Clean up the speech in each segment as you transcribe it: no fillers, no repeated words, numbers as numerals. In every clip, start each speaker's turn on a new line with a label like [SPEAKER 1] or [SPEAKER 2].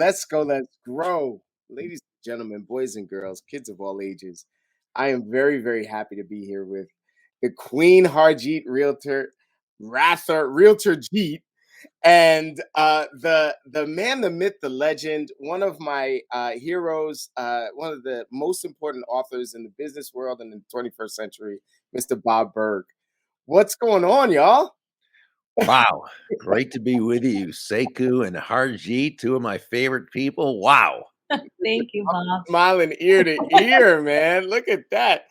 [SPEAKER 1] Let's go. Let's grow. Ladies and gentlemen, boys and girls, kids of all ages. I am very, very happy to be here with the Queen Harjeet Realtor, Realtor Jeet, and the man, the myth, the legend, one of my heroes, one of the most important authors in the business world in the 21st century, Mr. Bob Burg. What's going on, y'all?
[SPEAKER 2] Wow, great to be with you, Sekou and Harjeet, two of my favorite people. Wow.
[SPEAKER 3] Thank you, Bob.
[SPEAKER 1] Smiling ear to ear, man. Look at that.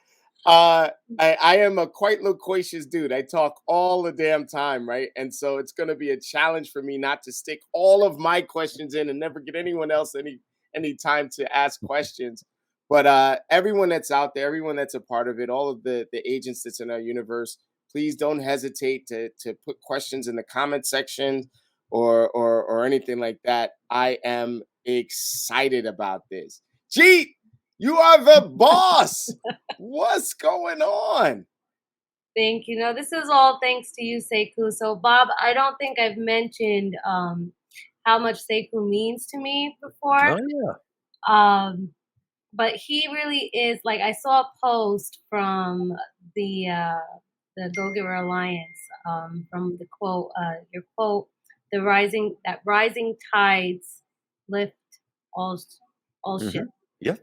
[SPEAKER 1] Uh, I am a quite loquacious dude. I talk all the damn time, right? And so it's going to be a challenge for me not to stick all of my questions in and never get anyone else any time to ask questions. But everyone that's out there, everyone that's a part of it, all of the agents that's in our universe, please don't hesitate to put questions in the comment section or anything like that. I am excited about this. Jeet, you are the boss. What's going on?
[SPEAKER 3] Thank you. No, this is all thanks to you, Sekou. So, Bob, I don't think I've mentioned how much Sekou means to me before.
[SPEAKER 2] Oh, yeah.
[SPEAKER 3] But he really is like I saw a post from the Go Giver Alliance from the quote, your quote, rising tides lift all
[SPEAKER 2] Mhm.
[SPEAKER 3] ships.
[SPEAKER 2] Yeah.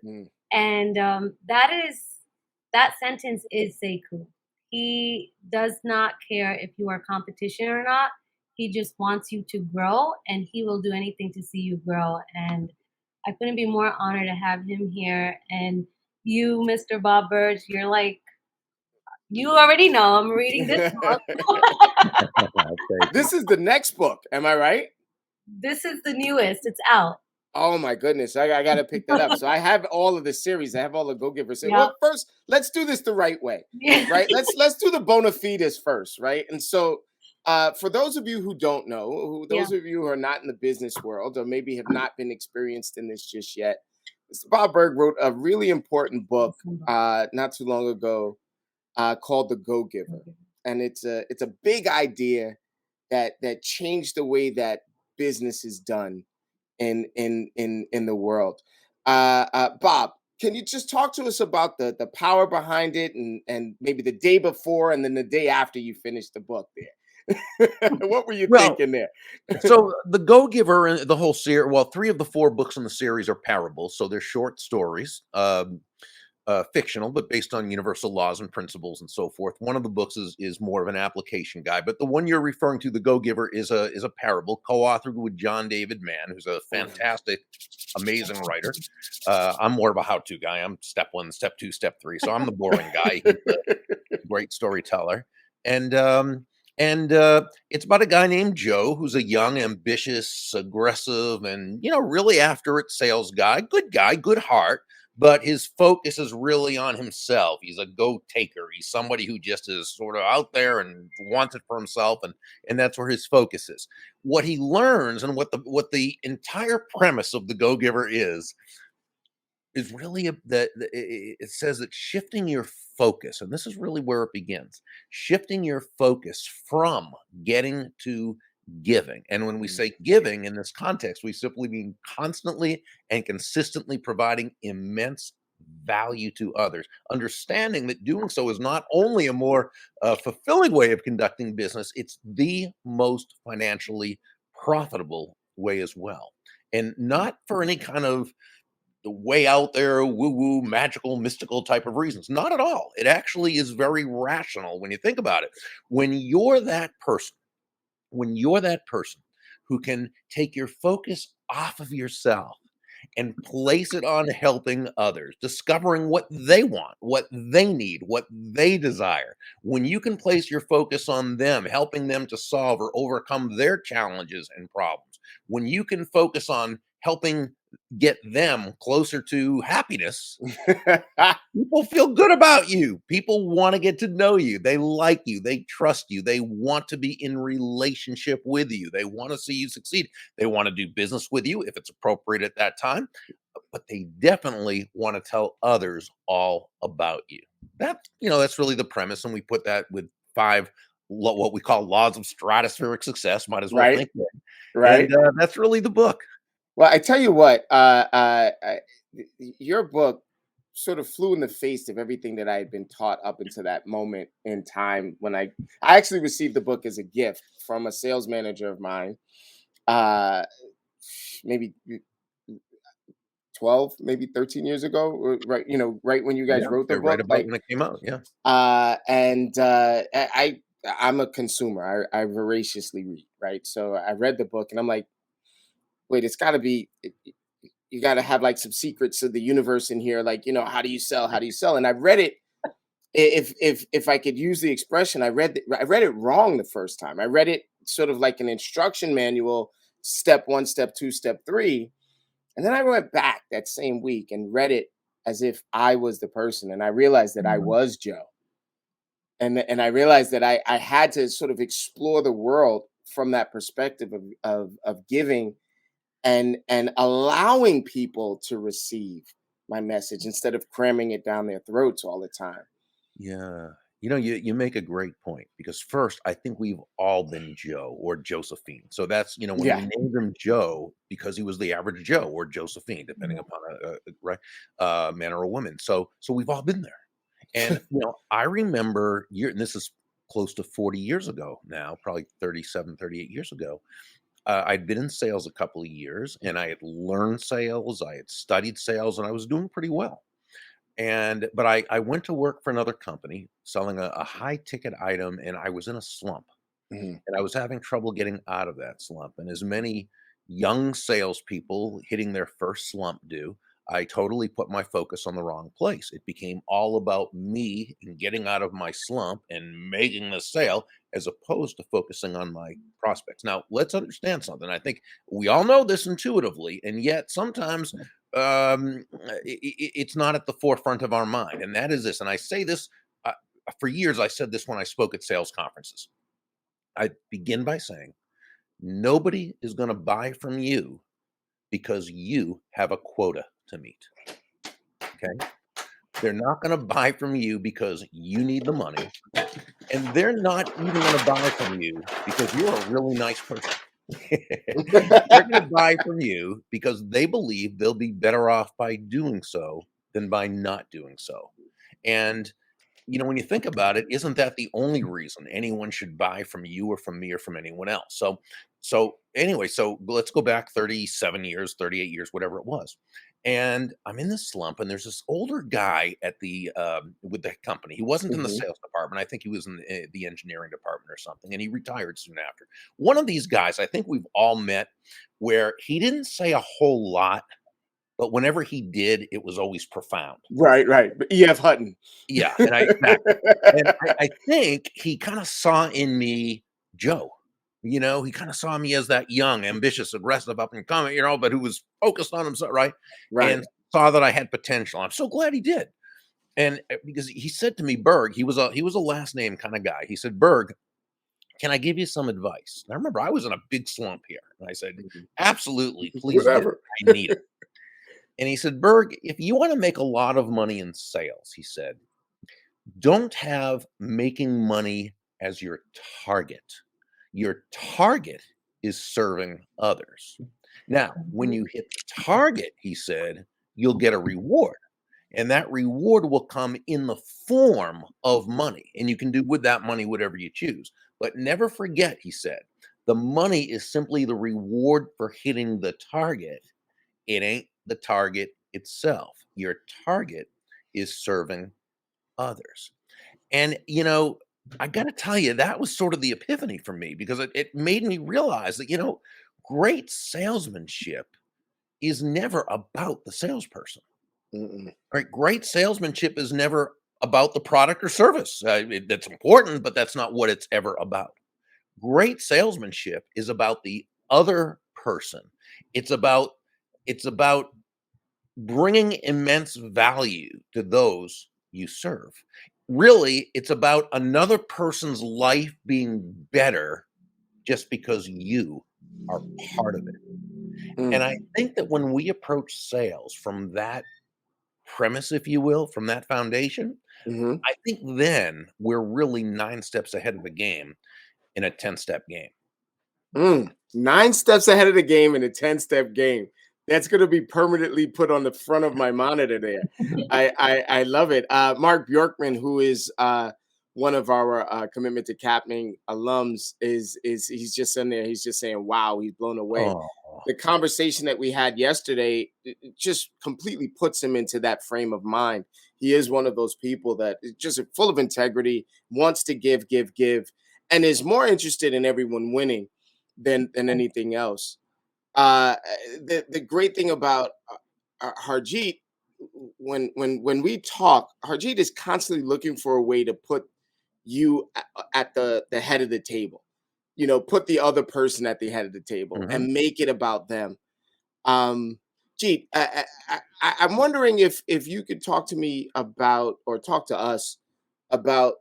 [SPEAKER 3] And that sentence is Sekou. He does not care if you are competition or not. He just wants you to grow, and he will do anything to see you grow. And I couldn't be more honored to have him here. And you, Mr. Bob Burge, you're like, you already know I'm reading this book.
[SPEAKER 2] Okay.
[SPEAKER 1] This is the next book. Am I right?
[SPEAKER 3] This is the newest. It's out.
[SPEAKER 1] Oh my goodness, I got to pick that up. So I have all of the series. I have all the Go Givers.
[SPEAKER 3] Yep.
[SPEAKER 1] Well, first, let's do this the right way, right? Let's do the bona fides first, right? And so, for those of you who don't know, those of you who are not in the business world or maybe have not been experienced in this just yet, Mr. Bob Burg wrote a really important book not too long ago called The Go Giver, and it's a big idea that changed the way that business is done in the world. Bob, can you just talk to us about the power behind it and maybe the day before and then the day after you finished the book there? What were you thinking there?
[SPEAKER 2] So the Go Giver and the whole series, well, 3 of the 4 books in the series are parables, so they're short stories. Fictional, but based on universal laws and principles and so forth. One of the books is more of an application guide, but the one you're referring to, The Go Giver, is a parable co-authored with John David Mann, who's a fantastic, amazing writer. I'm more of a how-to guy. I'm step 1, step 2, step 3. So I'm the boring guy. He's a great storyteller, and it's about a guy named Joe who's a young, ambitious, aggressive, and really after it sales guy, good heart. But his focus is really on himself. He's a go-taker. He's somebody who just is sort of out there and wants it for himself, and that's where his focus is. What he learns and what the entire premise of the Go Giver is really that it says that shifting your focus, and this is really where it begins, shifting your focus from getting to giving. And when we say giving in this context, we simply mean constantly and consistently providing immense value to others, understanding that doing so is not only a more fulfilling way of conducting business, it's the most financially profitable way as well. And not for any kind of the way out there, woo-woo, magical, mystical type of reasons. Not at all. It actually is very rational when you think about it. When you're that person who can take your focus off of yourself and place it on helping others, discovering what they want, what they need, what they desire. When you can place your focus on them, helping them to solve or overcome their challenges and problems, when you can focus on helping get them closer to happiness, people feel good about you. People want to get to know you. They like you. They trust you. They want to be in relationship with you. They want to see you succeed. They want to do business with you if it's appropriate at that time, but they definitely want to tell others all about you. That's really the premise. And we put that with 5 what we call laws of stratospheric success. Might as well think that.
[SPEAKER 1] Right.
[SPEAKER 2] And that's really the book.
[SPEAKER 1] Well, I tell you what, your book sort of flew in the face of everything that I had been taught up until that moment in time when I actually received the book as a gift from a sales manager of mine, uh, maybe 12, maybe 13 years ago, right? Right when you guys
[SPEAKER 2] Yeah,
[SPEAKER 1] wrote the
[SPEAKER 2] they're right
[SPEAKER 1] book,
[SPEAKER 2] about when it came out. Yeah,
[SPEAKER 1] and I'm a consumer. I voraciously read, right? So I read the book, and I'm like, wait, it's got to be. You got to have like some secrets of the universe in here, like how do you sell? How do you sell? And I read it. If I could use the expression, I read it wrong the first time. I read it sort of like an instruction manual, step one, step two, step three, and then I went back that same week and read it as if I was the person, and I realized that I
[SPEAKER 3] Mhm.
[SPEAKER 1] was Joe. And I realized that I had to sort of explore the world from that perspective of giving and allowing people to receive my message instead of cramming it down their throats all the time.
[SPEAKER 2] yeah. You make a great point because first, I think we've all been Joe or Josephine. So that's when
[SPEAKER 1] Yeah.
[SPEAKER 2] we named him Joe because he was the average Joe or Josephine, depending
[SPEAKER 3] Yeah.
[SPEAKER 2] upon a right man or a woman. So we've all been there. And I remember and this is close to 40 years ago now, probably 37, 38 years ago. I'd been in sales a couple of years and I had learned sales, I had studied sales, and I was doing pretty well. But I went to work for another company selling a high ticket item, and I was in a slump,
[SPEAKER 1] Mhm.
[SPEAKER 2] and I was having trouble getting out of that slump. And as many young salespeople hitting their first slump do, I totally put my focus on the wrong place. It became all about me and getting out of my slump and making the sale as opposed to focusing on my prospects. Now, let's understand something. I think we all know this intuitively, and yet sometimes it's not at the forefront of our mind. And that is this. And I say this for years, I said this when I spoke at sales conferences. I begin by saying, nobody is going to buy from you because you have a quota to meet. Okay. They're not going to buy from you because you need the money. And they're not even going to buy from you because you're a really nice person. They're going to buy from you because they believe they'll be better off by doing so than by not doing so. And when you think about it, isn't that the only reason anyone should buy from you or from me or from anyone else? So anyway, so let's go back 37 years, 38 years, whatever it was. And I'm in this slump, and there's this older guy at the with the company. He wasn't in the
[SPEAKER 1] Mhm.
[SPEAKER 2] sales department. I think he was in the engineering department or something, and he retired soon after. One of these guys, I think we've all met, where he didn't say a whole lot, but whenever he did, it was always profound.
[SPEAKER 1] Right, right. But E.F. Hutton.
[SPEAKER 2] Yeah, and I exactly. And I think he kinda saw in me Joe. He kinda saw me as that young, ambitious, aggressive, up and coming, but who was focused on himself, right?
[SPEAKER 1] Right.
[SPEAKER 2] And saw that I had potential. I'm so glad he did. And because he said to me, Berg, he was a last name kinda guy. He said, "Berg, can I give you some advice?" And I remember I was in a big slump here, and I said,
[SPEAKER 1] Mhm.
[SPEAKER 2] "Absolutely, please do.
[SPEAKER 1] Whatever.
[SPEAKER 2] I need it." And he said, "Berg, if you wanna make a lot of money in sales," he said, don't have making money as your target. Your target is serving others. Now, when
[SPEAKER 3] Mhm.
[SPEAKER 2] you hit the target, he said, you'll get a reward. And that reward will come in the form of money. And you can do with that money whatever you choose. But never forget, he said, the money is simply the reward for hitting the target. It ain't the target itself. Your target is serving others. And, I got to tell you, that was sort of the epiphany for me because it made me realize that, great salesmanship is never about the salesperson,
[SPEAKER 1] Mm-mm.
[SPEAKER 2] right? Great salesmanship is never about the product or service. That's important, but that's not what it's ever about. Great salesmanship is about the other person. It's about, it's about bringing immense value to those you serve. Really, it's about another person's life being better just because you are part of it. And
[SPEAKER 1] Mm.
[SPEAKER 2] I think that when we approach sales from that premise, if you will, from that foundation,
[SPEAKER 1] Mhm.
[SPEAKER 2] I think then we're really 9 steps ahead of the game in a 10-step game.
[SPEAKER 1] Mm. 9 steps ahead of the game in a 10-step game. That's going to be permanently put on the front of my monitor there. I love it. Mark Bjorkman, who is one of our Commitment to Captaining alums, is he's just in there. He's just saying, "Wow, he's blown away."
[SPEAKER 2] Oh,
[SPEAKER 1] The conversation that we had yesterday it just completely puts him into that frame of mind. He is one of those people that is just full of integrity, wants to give, give, give, and is more interested in everyone winning than anything else. uh the great thing about Harjeet, when we talk, Harjeet is constantly looking for a way to put you at the head of the table. You know, put the other person at the head of the table
[SPEAKER 2] mhm.
[SPEAKER 1] and make it about them. Jeet, I'm wondering if you could talk to me about, or talk to us about,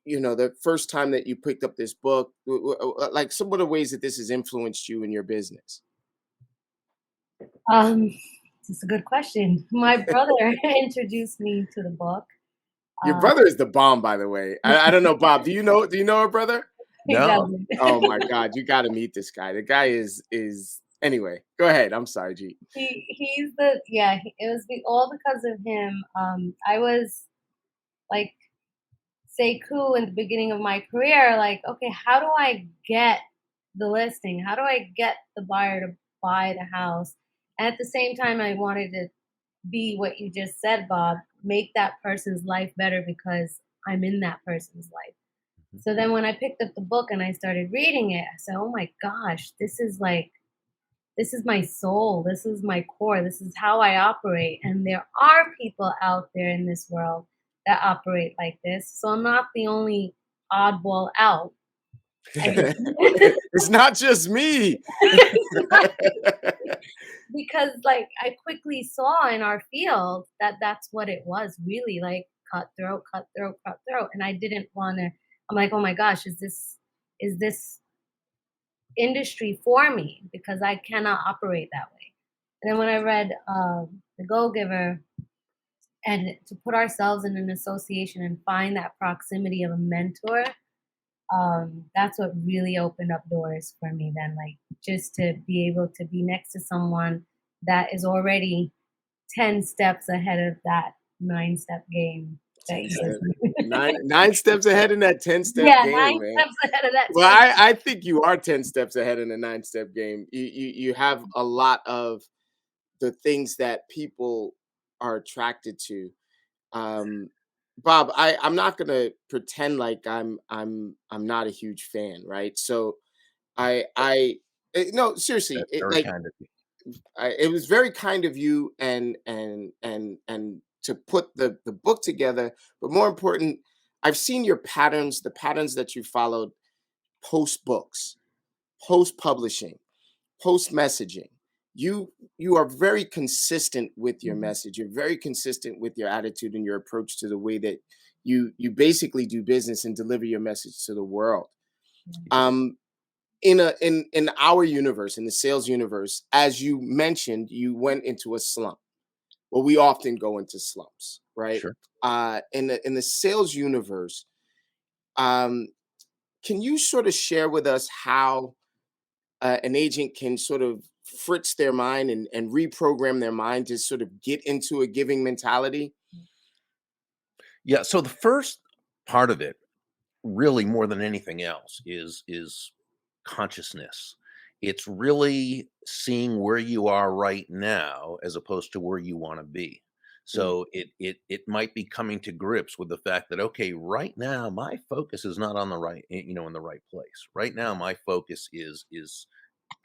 [SPEAKER 1] you know, the first time that you picked up this book, like some of the ways that this has influenced you in your business.
[SPEAKER 3] Um, it's a good question. My brother introduced me to the book.
[SPEAKER 1] Your
[SPEAKER 3] Uh,
[SPEAKER 1] brother is the bomb, by the way. I don't know, Bob. Do you know our brother?
[SPEAKER 3] he
[SPEAKER 2] No.
[SPEAKER 3] doesn't.
[SPEAKER 1] Oh my God, you got to meet this guy. The guy is anyway. Go ahead. I'm sorry, G.
[SPEAKER 3] He's the yeah. It was all because of him. I was like Sekou in the beginning of my career. Like, okay, how do I get the listing? How do I get the buyer to buy the house? And at the same time, I wanted to be what you just said, Bob. Make that person's life better because I'm in that person's life.
[SPEAKER 2] Mhm.
[SPEAKER 3] So then when I picked up the book and I started reading it, I said, "Oh my gosh, this is my soul. This is my core. This is how I operate." And there are people out there in this world that operate like this. So I'm not the only oddball out. I mean,
[SPEAKER 1] It's not just me.
[SPEAKER 3] because like I quickly saw in our field that that's what it was really like cutthroat, cutthroat, cutthroat. And I didn't want to, I'm like, oh my gosh, is this industry for me? Because I cannot operate that way. And then when I read The Go Giver, and to put ourselves in an association and find that proximity of a mentor, that's what really opened up doors for me then. Like just to be able to be next to someone that is already 10 steps ahead of that 9-step game that you just
[SPEAKER 1] Nine steps ahead in that 10-step
[SPEAKER 3] yeah,
[SPEAKER 1] game,
[SPEAKER 3] 9
[SPEAKER 1] man.
[SPEAKER 3] steps ahead of that
[SPEAKER 1] Well,
[SPEAKER 3] 10.
[SPEAKER 1] I think you are 10 steps ahead in the 9-step game. You have a lot of the things that people are attracted to. Um, Bob, I'm not gonna pretend like I'm not a huge fan, right? So no, seriously,
[SPEAKER 2] That's very kind of you.
[SPEAKER 1] it was very kind of you, and to put the book together. But more important, I've seen your patterns, the patterns that you followed post books, post publishing, post messaging. You are very consistent with your
[SPEAKER 3] Mhm.
[SPEAKER 1] message. You're very consistent with your attitude and your approach to the way that you basically do business and deliver your message to the world. Um, in our universe, in the sales universe, as you mentioned, you went into a slump. Well, we often go into slumps, right?
[SPEAKER 2] Sure.
[SPEAKER 1] In the sales universe, um, can you sort of share with us how an agent can sort of fritz their mind and reprogram their mind to sort of get into a giving mentality?
[SPEAKER 2] Yeah, so the first part of it, really more than anything else, is consciousness. It's really seeing where you are right now as opposed to where you want to be.
[SPEAKER 1] Mm.
[SPEAKER 2] So it might be coming to grips with the fact that okay, right now my focus is not on the right, in the right place. Right now my focus is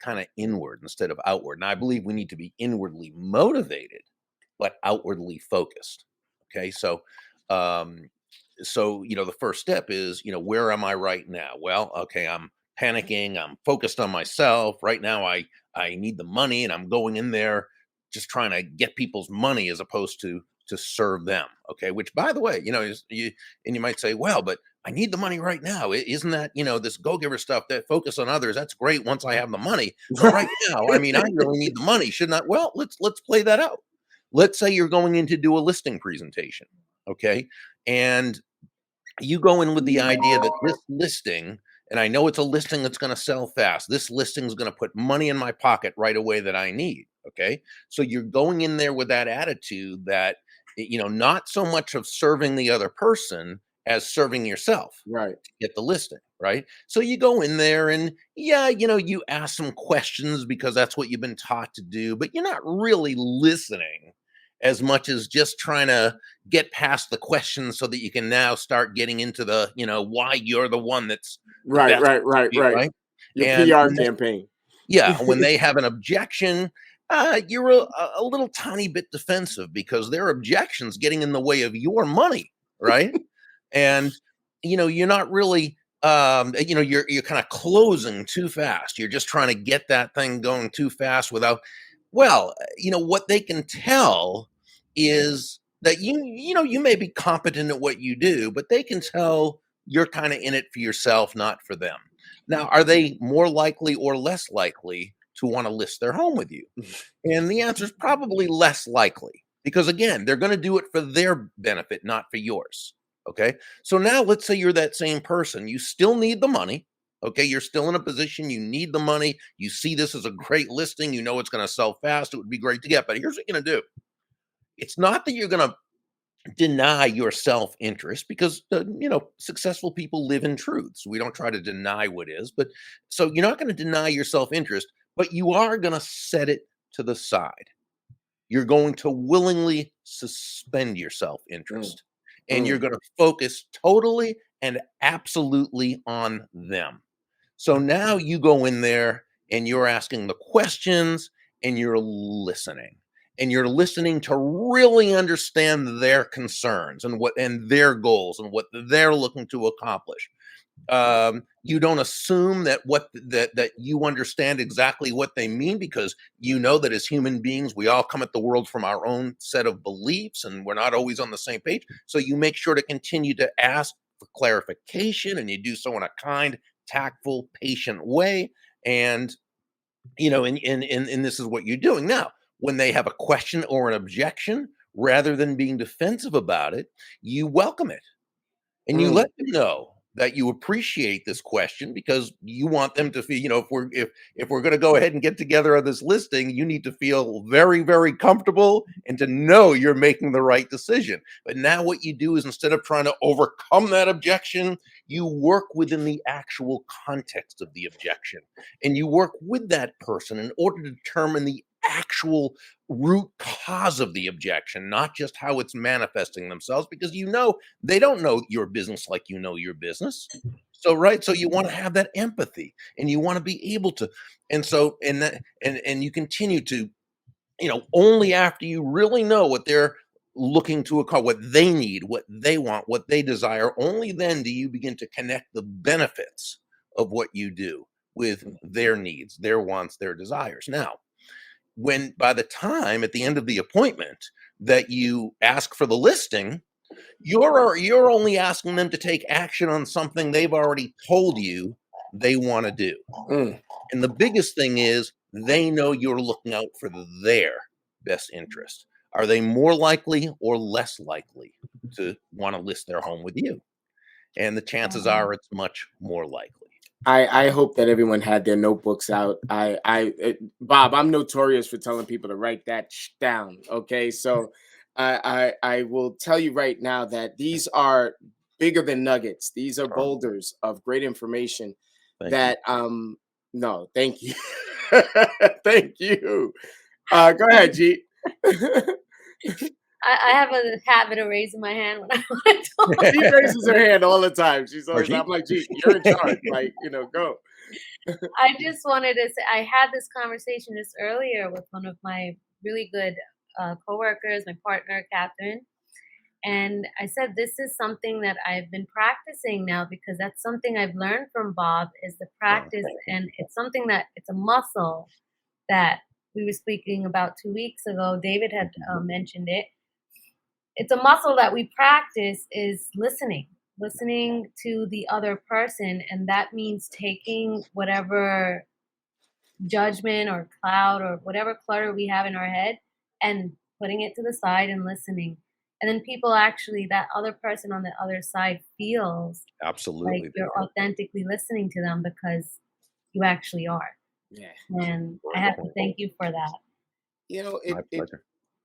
[SPEAKER 2] kind of inward instead of outward. And I believe we need to be inwardly motivated, but outwardly focused. Okay. Um, the first step is, where am I right now? Well, okay, I'm panicking. I'm focused on myself right now. I need the money, and I'm going in there just trying to get people's money as opposed to serve them. Okay, which by the way, you might say, well, but I need the money right now. Isn't that this go giver stuff that focus on others? That's great once I have the money, but right now, I mean, I really need the money. Shouldn't I? Well, let's play that out. Let's say you're going in to do a listing presentation. Okay. And you go in with the idea that this listing, and I know it's a listing that's going to sell fast. This listing is going to put money in my pocket right away that I need. Okay. So you're going in there with that attitude that, not so much of serving the other person as serving yourself
[SPEAKER 1] Right.
[SPEAKER 2] to get the listing. Right. So you go in there and, yeah, you ask some questions because that's what you've been taught to do, but you're not really listening as much as just trying to get past the questions so that you can now start getting into the, why you're the one that's the
[SPEAKER 1] Right,
[SPEAKER 2] best,
[SPEAKER 1] right, right, right.
[SPEAKER 2] right?
[SPEAKER 1] Your
[SPEAKER 2] And
[SPEAKER 1] PR
[SPEAKER 2] when
[SPEAKER 1] campaign.
[SPEAKER 2] when they have an objection, you're a little tiny bit defensive because their objections getting in the way of your money, right? And you're not really, you're kind of closing too fast. You're just trying to get that thing going too fast without. Well, what they can tell is that you may be competent at what you do, but they can tell you're kind of in it for yourself, not for them. Now, are they more likely or less likely to want to list their home with you? And the answer is probably less likely because, again, they're going to do it for their benefit, not for yours. Okay. So now let's say you're that same person. You still need the money. Okay. You're still in a position. You need the money. You see this as a great listing. You know it's going to sell fast. It would be great to get. But here's what you're going to do. It's not that you're going to deny your self-interest because successful people live in truths. We don't try to deny what is, but so you're not going to deny your self-interest, but you are going to set it to the side. You're going to willingly suspend your
[SPEAKER 1] Mm,
[SPEAKER 2] self-interest and you're
[SPEAKER 1] mm,
[SPEAKER 2] going to focus totally and absolutely on them. So now you go in there and you're asking the questions and you're listening. And you're listening to really understand their concerns and their goals and what they're looking to accomplish. You don't assume that you understand exactly what they mean because you know that as human beings we all come at the world from our own set of beliefs and we're not always on the same page. So you make sure to continue to ask for clarification and you do so in a kind, tactful, patient way. And and this is what you're doing now. When they have a question or an objection, rather than being defensive about it, you welcome it and you
[SPEAKER 1] mm.
[SPEAKER 2] let them know that you appreciate this question because you want them to feel, if we're going to go ahead and get together on this listing, you need to feel very, very comfortable and to know you're making the right decision. But now what you do is instead of trying to overcome that objection, you work within the actual context of the objection and you work with that person in order to determine the actual root cause of the objection, not just how it's manifesting themselves, because they don't know your business like you know your business. So right, so you want to have that empathy and you want to be able to, and so and that and you continue to, only after you really know what they're looking to accomplish, what they need, what they want, what they desire, only then do you begin to connect the benefits of what you do with their needs, their wants, their desires. Now, when by the time at the end of the appointment that you ask for the listing, you're only asking them to take action on something they've already told you they want to do.
[SPEAKER 1] Mm.
[SPEAKER 2] And the biggest thing is they know you're looking out for their best interest. Are they more likely or less likely to want to list their home with you? And the chances are it's much more likely.
[SPEAKER 1] I hope that everyone had their notebooks out. Bob, I'm notorious for telling people to write that down. Okay, so I will tell you right now that these are bigger than nuggets. These are
[SPEAKER 2] Sure.
[SPEAKER 1] boulders of great information.
[SPEAKER 2] Thank you.
[SPEAKER 1] That no, thank you, thank you. Go ahead, G.
[SPEAKER 3] I have a habit of raising my hand when I want to talk.
[SPEAKER 1] She raises her hand all the time. She's always.
[SPEAKER 2] Archie?
[SPEAKER 1] I'm like, G, you're in charge. Like, go.
[SPEAKER 3] I just wanted to say I had this conversation just earlier with one of my really good coworkers, my partner, Catherine. And I said, this is something that I've been practicing now because that's something I've learned from Bob is the practice. And it's something that it's a muscle that we were speaking about 2 weeks ago. David had mentioned it. It's a muscle that we practice is listening to the other person. And that means taking whatever judgment or cloud or whatever clutter we have in our head and putting it to the side and listening. And then people actually, that other person on the other side feels like
[SPEAKER 2] Absolutely.
[SPEAKER 3] you're authentically listening to them because you actually are.
[SPEAKER 1] Yeah.
[SPEAKER 3] And I
[SPEAKER 2] Great
[SPEAKER 3] have to
[SPEAKER 2] point.
[SPEAKER 3] thank you for that.
[SPEAKER 1] You know,
[SPEAKER 2] My pleasure.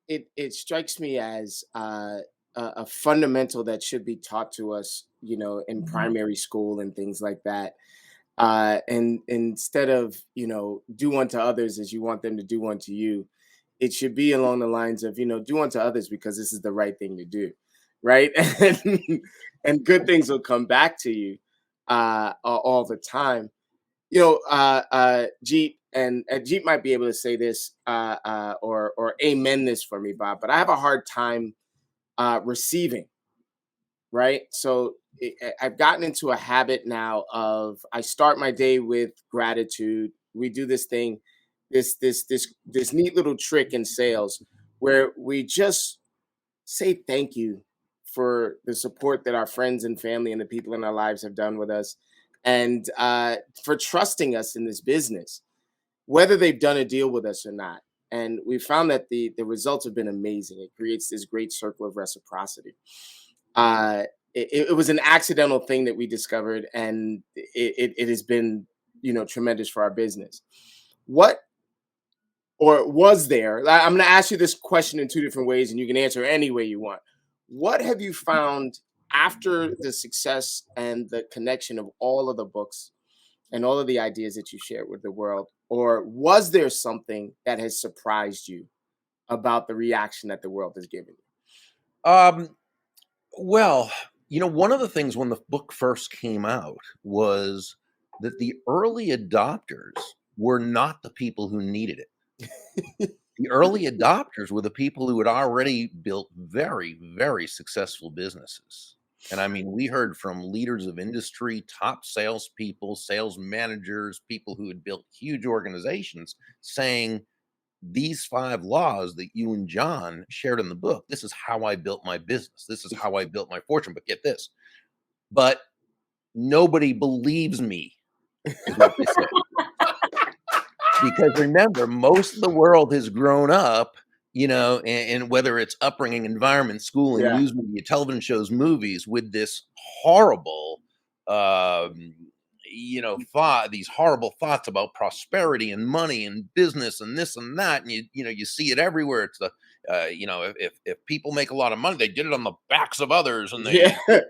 [SPEAKER 1] it strikes me as a fundamental that should be taught to us, in
[SPEAKER 3] Mhm.
[SPEAKER 1] primary school and things like that. And instead of, do unto others as you want them to do unto you, it should be along the lines of, do unto others because this is the right thing to do, right? And good things will come back to you all the time. Jeep and Jeep might be able to say this or amen this for me, Bob. But I have a hard time receiving, right? So I've gotten into a habit now of I start my day with gratitude. We do this thing, this neat little trick in sales where we just say thank you for the support that our friends and family and the people in our lives have done with us, and for trusting us in this business, whether they've done a deal with us or not. And we found that the results have been amazing. It creates this great circle of reciprocity. Uh, it was an accidental thing that we discovered, and it has been, tremendous for our business. What or was there? I'm going to ask you this question in two different ways, and you can answer any way you want. What have you found after the success and the connection of all of the books and all of the ideas that you shared with the world? Or was there something that has surprised you about the reaction that the world has given you?
[SPEAKER 2] Um, well, one of the things when the book first came out was that the early adopters were not the people who needed it. The early adopters were the people who had already built very, very successful businesses. And I mean, we heard from leaders of industry, top salespeople, sales managers, people who had built huge organizations saying, these 5 laws that you and John shared in the book, this is how I built my business. This is how I built my fortune. But get this, but nobody believes me, is what they said. Because remember, most of the world has grown up, and whether it's upbringing, environment, schooling,
[SPEAKER 1] Yeah.
[SPEAKER 2] news media, television shows, movies, with this horrible, um, these horrible thoughts about prosperity and money and business and this and that, and you see it everywhere. It's the, if people make a lot of money, they did it on the backs of others, and
[SPEAKER 1] Yeah.
[SPEAKER 2] they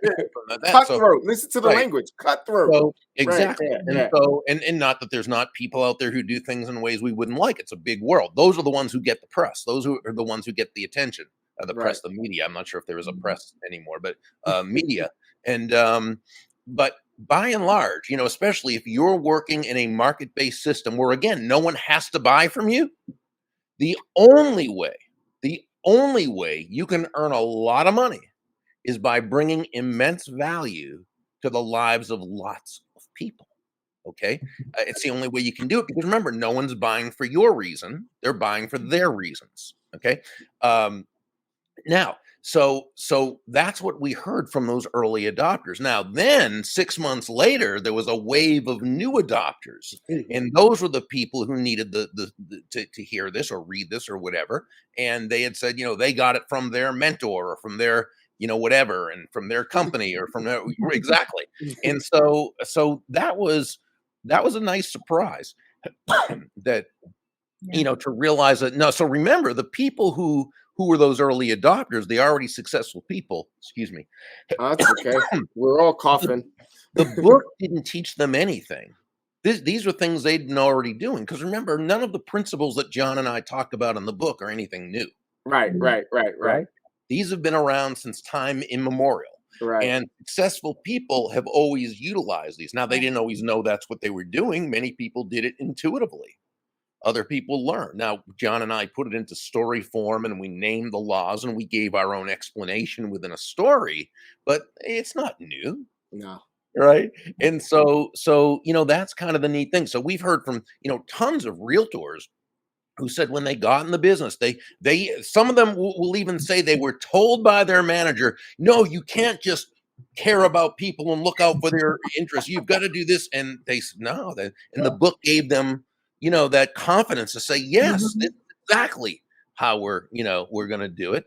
[SPEAKER 2] that. So
[SPEAKER 1] Cutthroat. Listen to the
[SPEAKER 2] right.
[SPEAKER 1] language. Cutthroat.
[SPEAKER 2] So
[SPEAKER 1] Right.
[SPEAKER 2] exactly.
[SPEAKER 1] Yeah.
[SPEAKER 2] And
[SPEAKER 1] Yeah.
[SPEAKER 2] so and not that there's not people out there who do things in ways we wouldn't like. It's a big world. Those are the ones who get the press. Those who are the ones who get the attention. The
[SPEAKER 1] Right.
[SPEAKER 2] press, the media. I'm not sure if there is a
[SPEAKER 3] Mhm.
[SPEAKER 2] press anymore, but media. And but by and large, especially if you're working in a market-based system where again, no one has to buy from you, the only way, the only way you can earn a lot of money is by bringing immense value to the lives of lots of people. Okay. It's the only way you can do it because remember, no one's buying for your reason, they're buying for their reasons. Okay. Um, now, so that's what we heard from those early adopters. Now, then 6 months later, there was a wave of new adopters, and those were the people who needed the to hear this or read this or whatever. And they had said, they got it from their mentor or from their, whatever, and from their company or from their exactly. And so that was a nice surprise that
[SPEAKER 3] Yeah.
[SPEAKER 2] to realize that no, so remember the people who were those early adopters, the already successful people, excuse me,
[SPEAKER 1] Oh, that's okay. We're all
[SPEAKER 2] the,
[SPEAKER 1] coughing.
[SPEAKER 2] the book didn't teach them anything. These were things they'd been already doing because remember, none of the principles that John and I talk about in the book are anything new,
[SPEAKER 1] Right.
[SPEAKER 3] Mhm.
[SPEAKER 1] Right. Right. Right.
[SPEAKER 2] right? These have been around since time immemorial.
[SPEAKER 1] Right.
[SPEAKER 2] And successful people have always utilized these. Now, they
[SPEAKER 3] Yeah.
[SPEAKER 2] didn't always know that's what they were doing. Many people did it intuitively. Other people learn. Now, John and I put it into story form and we named the laws and we gave our own explanation within a story, but it's not new,
[SPEAKER 1] No.
[SPEAKER 2] right? And so that's kind of the neat thing. So we've heard from, tons of realtors who said when they got in the business, they some of them will even say they were told by their manager, no, you can't just care about people and look out for their interests. You've got to do this. And they said, no, and the book gave them, that confidence to say, yes, this
[SPEAKER 3] Mhm.
[SPEAKER 2] is exactly how we're going to do it.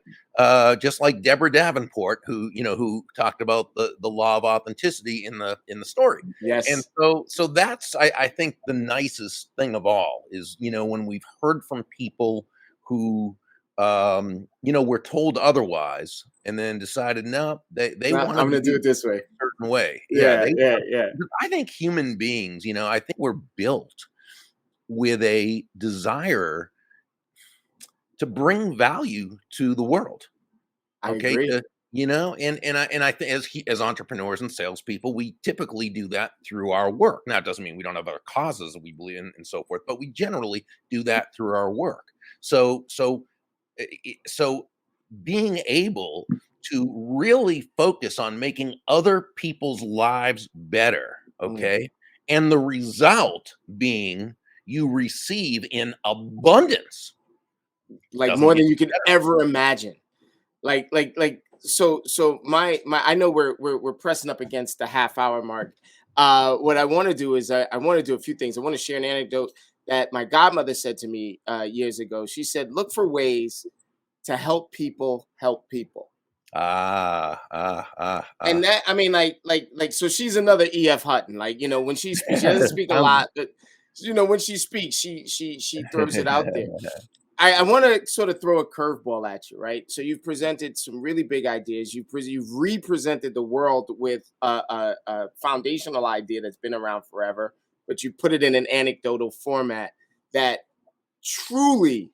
[SPEAKER 2] Just like Deborah Davenport, who talked about the law of authenticity in the story. And
[SPEAKER 1] Yes.
[SPEAKER 2] so that's I think the nicest thing of all is when we've heard from people who were told otherwise and then decided no, they
[SPEAKER 1] No,
[SPEAKER 2] wanted
[SPEAKER 1] I'm
[SPEAKER 2] to
[SPEAKER 1] gonna
[SPEAKER 2] do
[SPEAKER 1] do
[SPEAKER 2] it
[SPEAKER 1] it this way.
[SPEAKER 2] a certain way. Yeah,
[SPEAKER 1] Yeah, yeah, yeah.
[SPEAKER 2] I think human beings, I think we're built with a desire to bring value to the world.
[SPEAKER 1] I
[SPEAKER 2] Okay,
[SPEAKER 1] agree.
[SPEAKER 2] and I think as entrepreneurs and salespeople, we typically do that through our work. Now, it doesn't mean we don't have other causes that we believe in and so forth, but we generally do that through our work. So being able to really focus on making other people's lives better,
[SPEAKER 1] Mm.
[SPEAKER 2] okay, and the result being you receive in abundance
[SPEAKER 1] Like
[SPEAKER 2] doesn't
[SPEAKER 1] more
[SPEAKER 2] get
[SPEAKER 1] than you could ever imagine. So my I know we're pressing up against the half hour mark. What I want to do is I want to do a few things. I want to share an anecdote that my godmother said to me years ago. She said, "Look for ways to help people." And that, I mean, so she's another E.F. Hutton. Like, when she speaks, she doesn't speak a
[SPEAKER 2] Um,
[SPEAKER 1] lot, but when she speaks, she throws it out there. I want to sort of throw a curveball at you, right? So you've presented some really big ideas. You've represented the world with a foundational idea that's been around forever, but you put it in an anecdotal format that truly,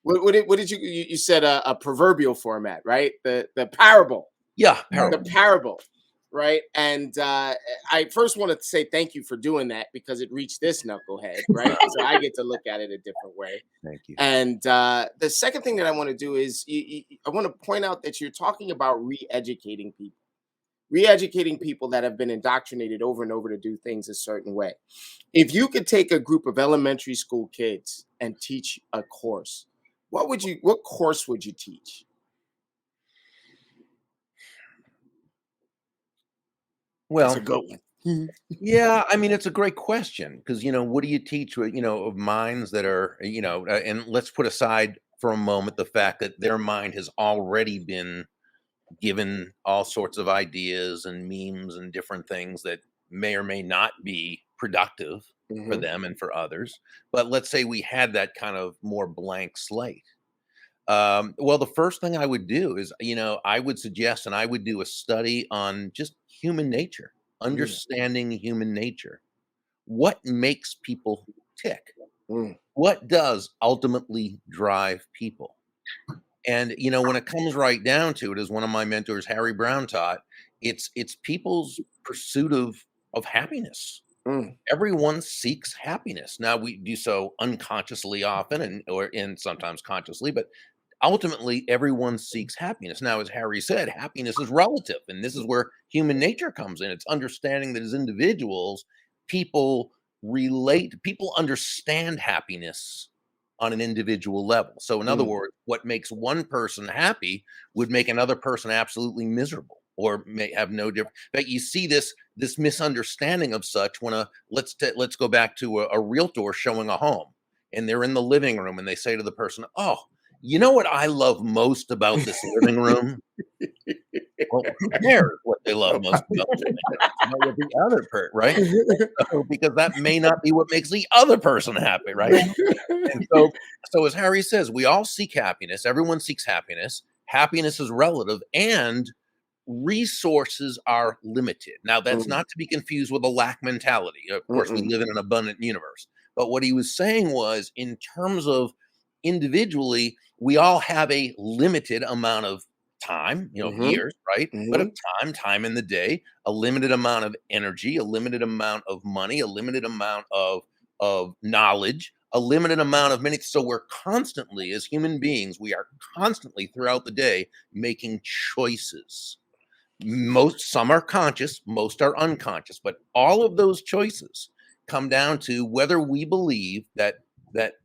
[SPEAKER 1] what did you said a proverbial format, right? The parable,
[SPEAKER 2] yeah,
[SPEAKER 1] the
[SPEAKER 2] parable.
[SPEAKER 1] parable, right? And I first wanted to say thank you for doing that because it reached this knucklehead, right? So I get to look at it a different way.
[SPEAKER 2] Thank you.
[SPEAKER 1] And the second thing that I want to do is I want to point out that you're talking about re-educating people that have been indoctrinated over and over to do things a certain way. If you could take a group of elementary school kids and teach a course, what course would you teach? That's a
[SPEAKER 2] Well,
[SPEAKER 1] good one.
[SPEAKER 2] yeah, I mean, it's a great question because, what do you teach, of minds that are, and let's put aside for a moment the fact that their mind has already been given all sorts of ideas and memes and different things that may or may not be productive for
[SPEAKER 1] Mhm.
[SPEAKER 2] them and for others. But let's say we had that kind of more blank slate. Well, the first thing I would do is, I would suggest and I would do a study on just human nature,
[SPEAKER 1] Mm,
[SPEAKER 2] understanding human nature. What makes people tick?
[SPEAKER 1] mm,
[SPEAKER 2] What does ultimately drive people? And when it comes right down to it, as one of my mentors, Harry Brown, taught, it's people's pursuit of happiness.
[SPEAKER 1] mm.
[SPEAKER 2] Everyone seeks happiness. Now we do so unconsciously often and sometimes consciously, but ultimately everyone seeks happiness. Now, as Harry said, happiness is relative, and this is where human nature comes in. It's understanding that as individuals, people people understand happiness on an individual level. So in other
[SPEAKER 1] Mm.
[SPEAKER 2] words, what makes one person happy would make another person absolutely miserable or may have no different. But you see this misunderstanding of such when let's go back to a realtor showing a home, and they're in the living room and they say to the person, "Oh, you know what I love most about this living room?" Well, who cares what they love most about the living room? It's about what the other right? So, because that may not be what makes the other person happy, right? And so as Harry says, we all seek happiness. Everyone seeks happiness. Happiness is relative, and resources are limited. Now, that's
[SPEAKER 1] Mm,
[SPEAKER 2] not to be confused with a lack mentality. Of course, we
[SPEAKER 1] mm-mm,
[SPEAKER 2] live in an abundant universe. But what he was saying was, in terms of individually, we all have a limited amount of time,
[SPEAKER 1] mhm,
[SPEAKER 2] years, right? But of
[SPEAKER 1] mhm,
[SPEAKER 2] time in the day, a limited amount of energy, a limited amount of money, a limited amount of knowledge, a limited amount of minutes. So we're constantly, as human beings, we are constantly throughout the day making choices. Some are conscious, most are unconscious, but all of those choices come down to whether we believe that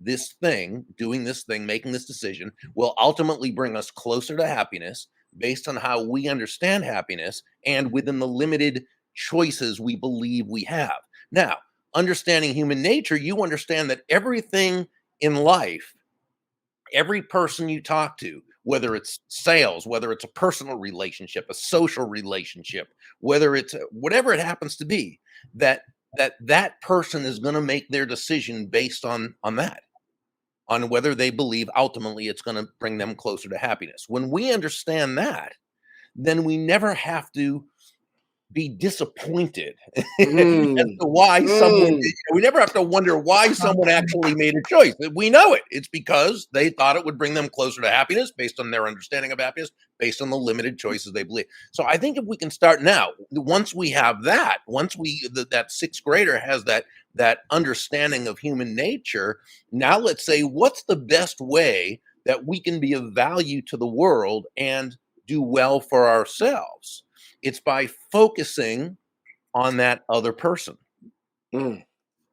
[SPEAKER 2] this thing, doing this thing, making this decision will ultimately bring us closer to happiness based on how we understand happiness and within the limited choices we believe we have. Now, understanding human nature, you understand that everything in life, every person you talk to, whether it's sales, whether it's a personal relationship, a social relationship, whether it's whatever it happens to be, that person is going to make their decision based on that. on whether they believe ultimately it's going to bring them closer to happiness. When we understand that, then we never have to be disappointed as
[SPEAKER 1] Mm,
[SPEAKER 2] to why someone
[SPEAKER 1] mm.
[SPEAKER 2] we never have to wonder why someone actually made a choice. We know it. It's because they thought it would bring them closer to happiness based on their understanding of happiness, based on the limited choices they believe. So I think if we can start now, once we have that, once that sixth grader has that understanding of human nature, now let's say, what's the best way that we can be of value to the world and do well for ourselves? It's by focusing on that other person.
[SPEAKER 1] Mm.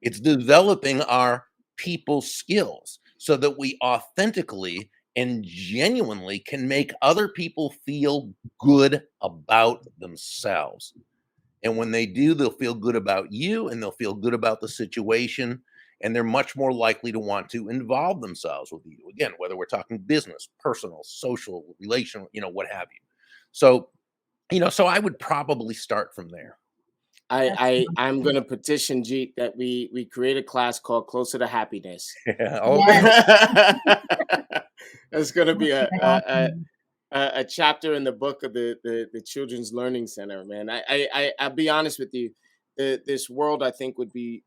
[SPEAKER 2] It's developing our people skills so that we authentically and genuinely can make other people feel good about themselves. And when they do, they'll feel good about you and they'll feel good about the situation. And they're much more likely to want to involve themselves with you. Again, whether we're talking business, personal, social, relational, what have you. So, so I would probably start from there.
[SPEAKER 3] That's
[SPEAKER 1] I'm
[SPEAKER 3] awesome.
[SPEAKER 1] gonna petition Jeet that we create a class called Closer to Happiness.
[SPEAKER 2] Yeah.
[SPEAKER 3] Yes,
[SPEAKER 2] Okay.
[SPEAKER 1] It's gonna be
[SPEAKER 3] closer to happiness.
[SPEAKER 1] a chapter in the book of the Children's Learning Center, man. I'll be honest with you. This world, I think, would be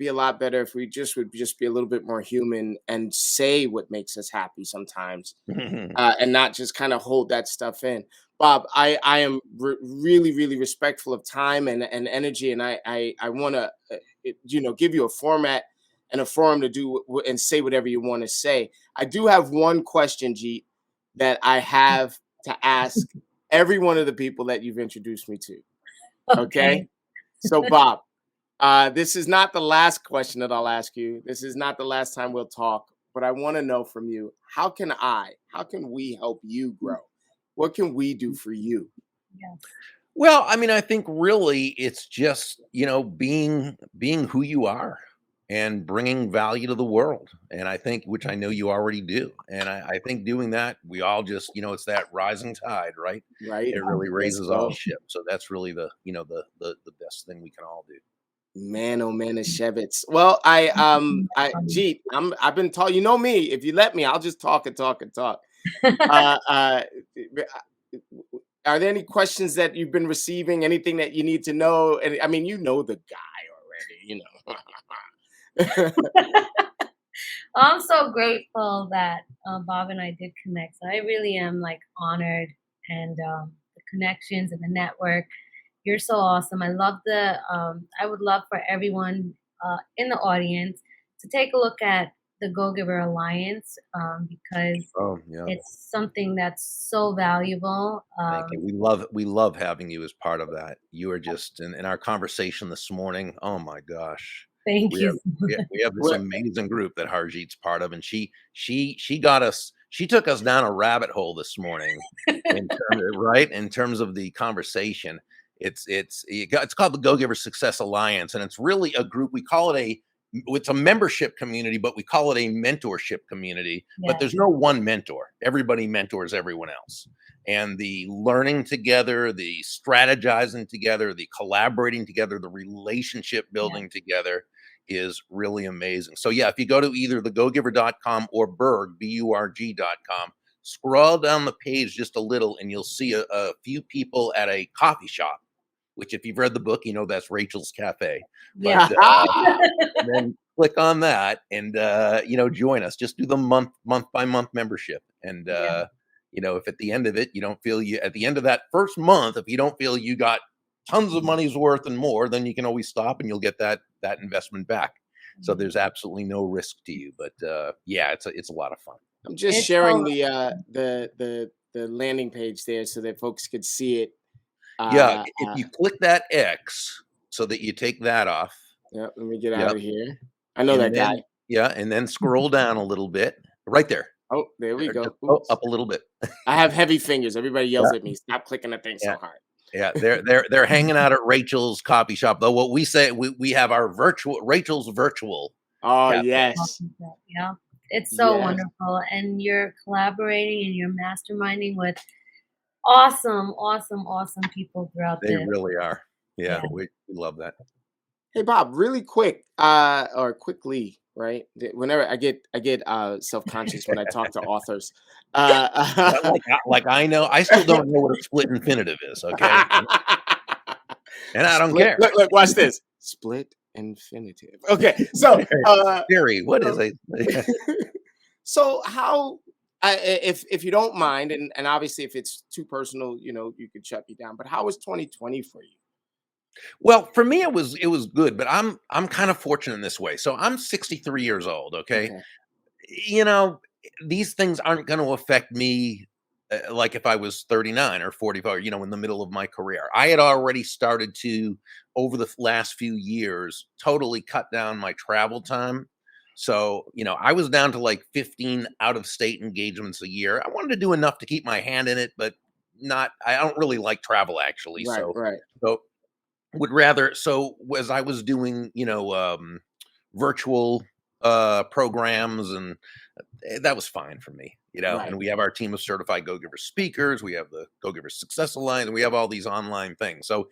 [SPEAKER 1] a lot better if we would just be a little bit more human and say what makes us happy sometimes, and not just kind of hold that stuff in. Bob, I am really, really respectful of time and energy, and I want to give you a format and a forum to do and say whatever you want to say. I do have one question, Jeet, that I have to ask every one of the people that you've introduced me to.
[SPEAKER 3] Okay.
[SPEAKER 1] Okay, so Bob, this is not the last question that I'll ask you. This is not the last time we'll talk, but I want to know from you, how can we help you grow? What can we do for you?
[SPEAKER 3] Yes.
[SPEAKER 2] Well, I mean, I think really it's just, being who you are and bringing value to the world. And I think, which I know you already do. And I think doing that, we all just, it's that rising tide, right?
[SPEAKER 1] Right?
[SPEAKER 2] It really
[SPEAKER 1] Let's
[SPEAKER 2] raises all
[SPEAKER 1] go.
[SPEAKER 2] ships. So that's really the best thing we can all do.
[SPEAKER 1] Man, oh man, Shevitz. Well, I've been taught, me, if you let me, I'll just talk and talk and talk. Uh, uh, are there any questions that you've been receiving? Anything that you need to know? And I mean, you know the guy already.
[SPEAKER 3] I'm so grateful that Bob and I did connect. So I really am like honored and the connections and the network. You're so awesome. I would love for everyone in the audience to take a look at the Go Giver Alliance because
[SPEAKER 2] Oh, yeah.
[SPEAKER 3] it's something that's so valuable.
[SPEAKER 2] Thank you. We love having you as part of that. You are just in our conversation this morning. Oh my gosh.
[SPEAKER 3] Thank
[SPEAKER 2] We
[SPEAKER 3] you
[SPEAKER 2] have
[SPEAKER 3] so
[SPEAKER 2] we have,
[SPEAKER 3] much.
[SPEAKER 2] we have this
[SPEAKER 1] What?
[SPEAKER 2] amazing group that Harjeet's part of, and she took us down a rabbit hole this morning in terms of the conversation. It's called the Go Giver Success Alliance, and it's really a group. It's a membership community, but we call it a mentorship community. But
[SPEAKER 3] Yes,
[SPEAKER 2] there's no one mentor. Everybody mentors everyone else. And the learning together, the strategizing together, the collaborating together, the relationship
[SPEAKER 3] yes,
[SPEAKER 2] building together is really amazing. So yeah, if you go to either thegogiver.com or Burg, Burg.com, scroll down the page just a little and you'll see a few people at a coffee shop, which if you've read the book, that's Rachel's Cafe. But
[SPEAKER 3] yes.
[SPEAKER 2] then click on that and join us. Just do the month by month membership. And
[SPEAKER 3] Yeah.
[SPEAKER 2] if at the end of it at the end of that first month, if you don't feel you got tons of money's worth and more, then you can always stop and you'll get that investment back. So there's absolutely no risk to you. But yeah, it's a lot of fun.
[SPEAKER 1] I'm just
[SPEAKER 3] It's
[SPEAKER 1] sharing
[SPEAKER 3] so
[SPEAKER 1] the landing page there so that folks could see it.
[SPEAKER 2] Yeah,
[SPEAKER 1] Uh,
[SPEAKER 2] if
[SPEAKER 1] uh,
[SPEAKER 2] you click that X so that you take that off.
[SPEAKER 1] yeah, let me get out
[SPEAKER 2] Yep.
[SPEAKER 1] of here. I know
[SPEAKER 2] And
[SPEAKER 1] that guy.
[SPEAKER 2] then and then scroll down a little bit. Right there.
[SPEAKER 1] Oh, there we
[SPEAKER 2] Just
[SPEAKER 1] go.
[SPEAKER 2] go
[SPEAKER 1] Oops.
[SPEAKER 2] up a little bit.
[SPEAKER 1] I have heavy fingers. Everybody yells
[SPEAKER 2] Yeah,
[SPEAKER 1] at me. Stop clicking the thing
[SPEAKER 2] yeah,
[SPEAKER 1] so hard.
[SPEAKER 2] yeah. They're hanging out at Rachel's coffee shop. Though what we say, we have our Rachel's virtual
[SPEAKER 1] Oh
[SPEAKER 2] cafe.
[SPEAKER 1] yes,
[SPEAKER 3] awesome. Yeah. It's so
[SPEAKER 1] yes.
[SPEAKER 3] wonderful. And you're collaborating and you're masterminding with awesome, awesome, awesome people throughout
[SPEAKER 2] They
[SPEAKER 3] this.
[SPEAKER 2] really are. Yeah,
[SPEAKER 3] Yeah.
[SPEAKER 2] we love that.
[SPEAKER 1] Hey Bob, really quick, or quickly, right? Whenever I get self-conscious when I talk to authors. Uh,
[SPEAKER 2] Like I know, I still don't know what a split infinitive is. Okay, and I don't
[SPEAKER 1] split.
[SPEAKER 2] care.
[SPEAKER 1] Look, watch this. Split infinitive. Okay, so
[SPEAKER 2] Siri, what is
[SPEAKER 1] so,
[SPEAKER 2] a?
[SPEAKER 1] so how? If you don't mind, and obviously if it's too personal, you could shut me down. But how was 2020 for you?
[SPEAKER 2] Well, for me, it was good, but I'm kind of fortunate in this way. So I'm 63 years old. Okay,
[SPEAKER 1] Okay.
[SPEAKER 2] you know, these things aren't going to affect me like if I was 39 or 45, in the middle of my career. I had already started to, over the last few years, totally cut down my travel time. So, I was down to like 15 out of state engagements a year. I wanted to do enough to keep my hand in it, but I don't really like travel actually.
[SPEAKER 1] Right. Right.
[SPEAKER 2] So would rather, so as I was doing, virtual programs and that was fine for me,
[SPEAKER 1] Right.
[SPEAKER 2] and we have our team of certified go-giver speakers, we have the go-giver success alliance, and we have all these online things. So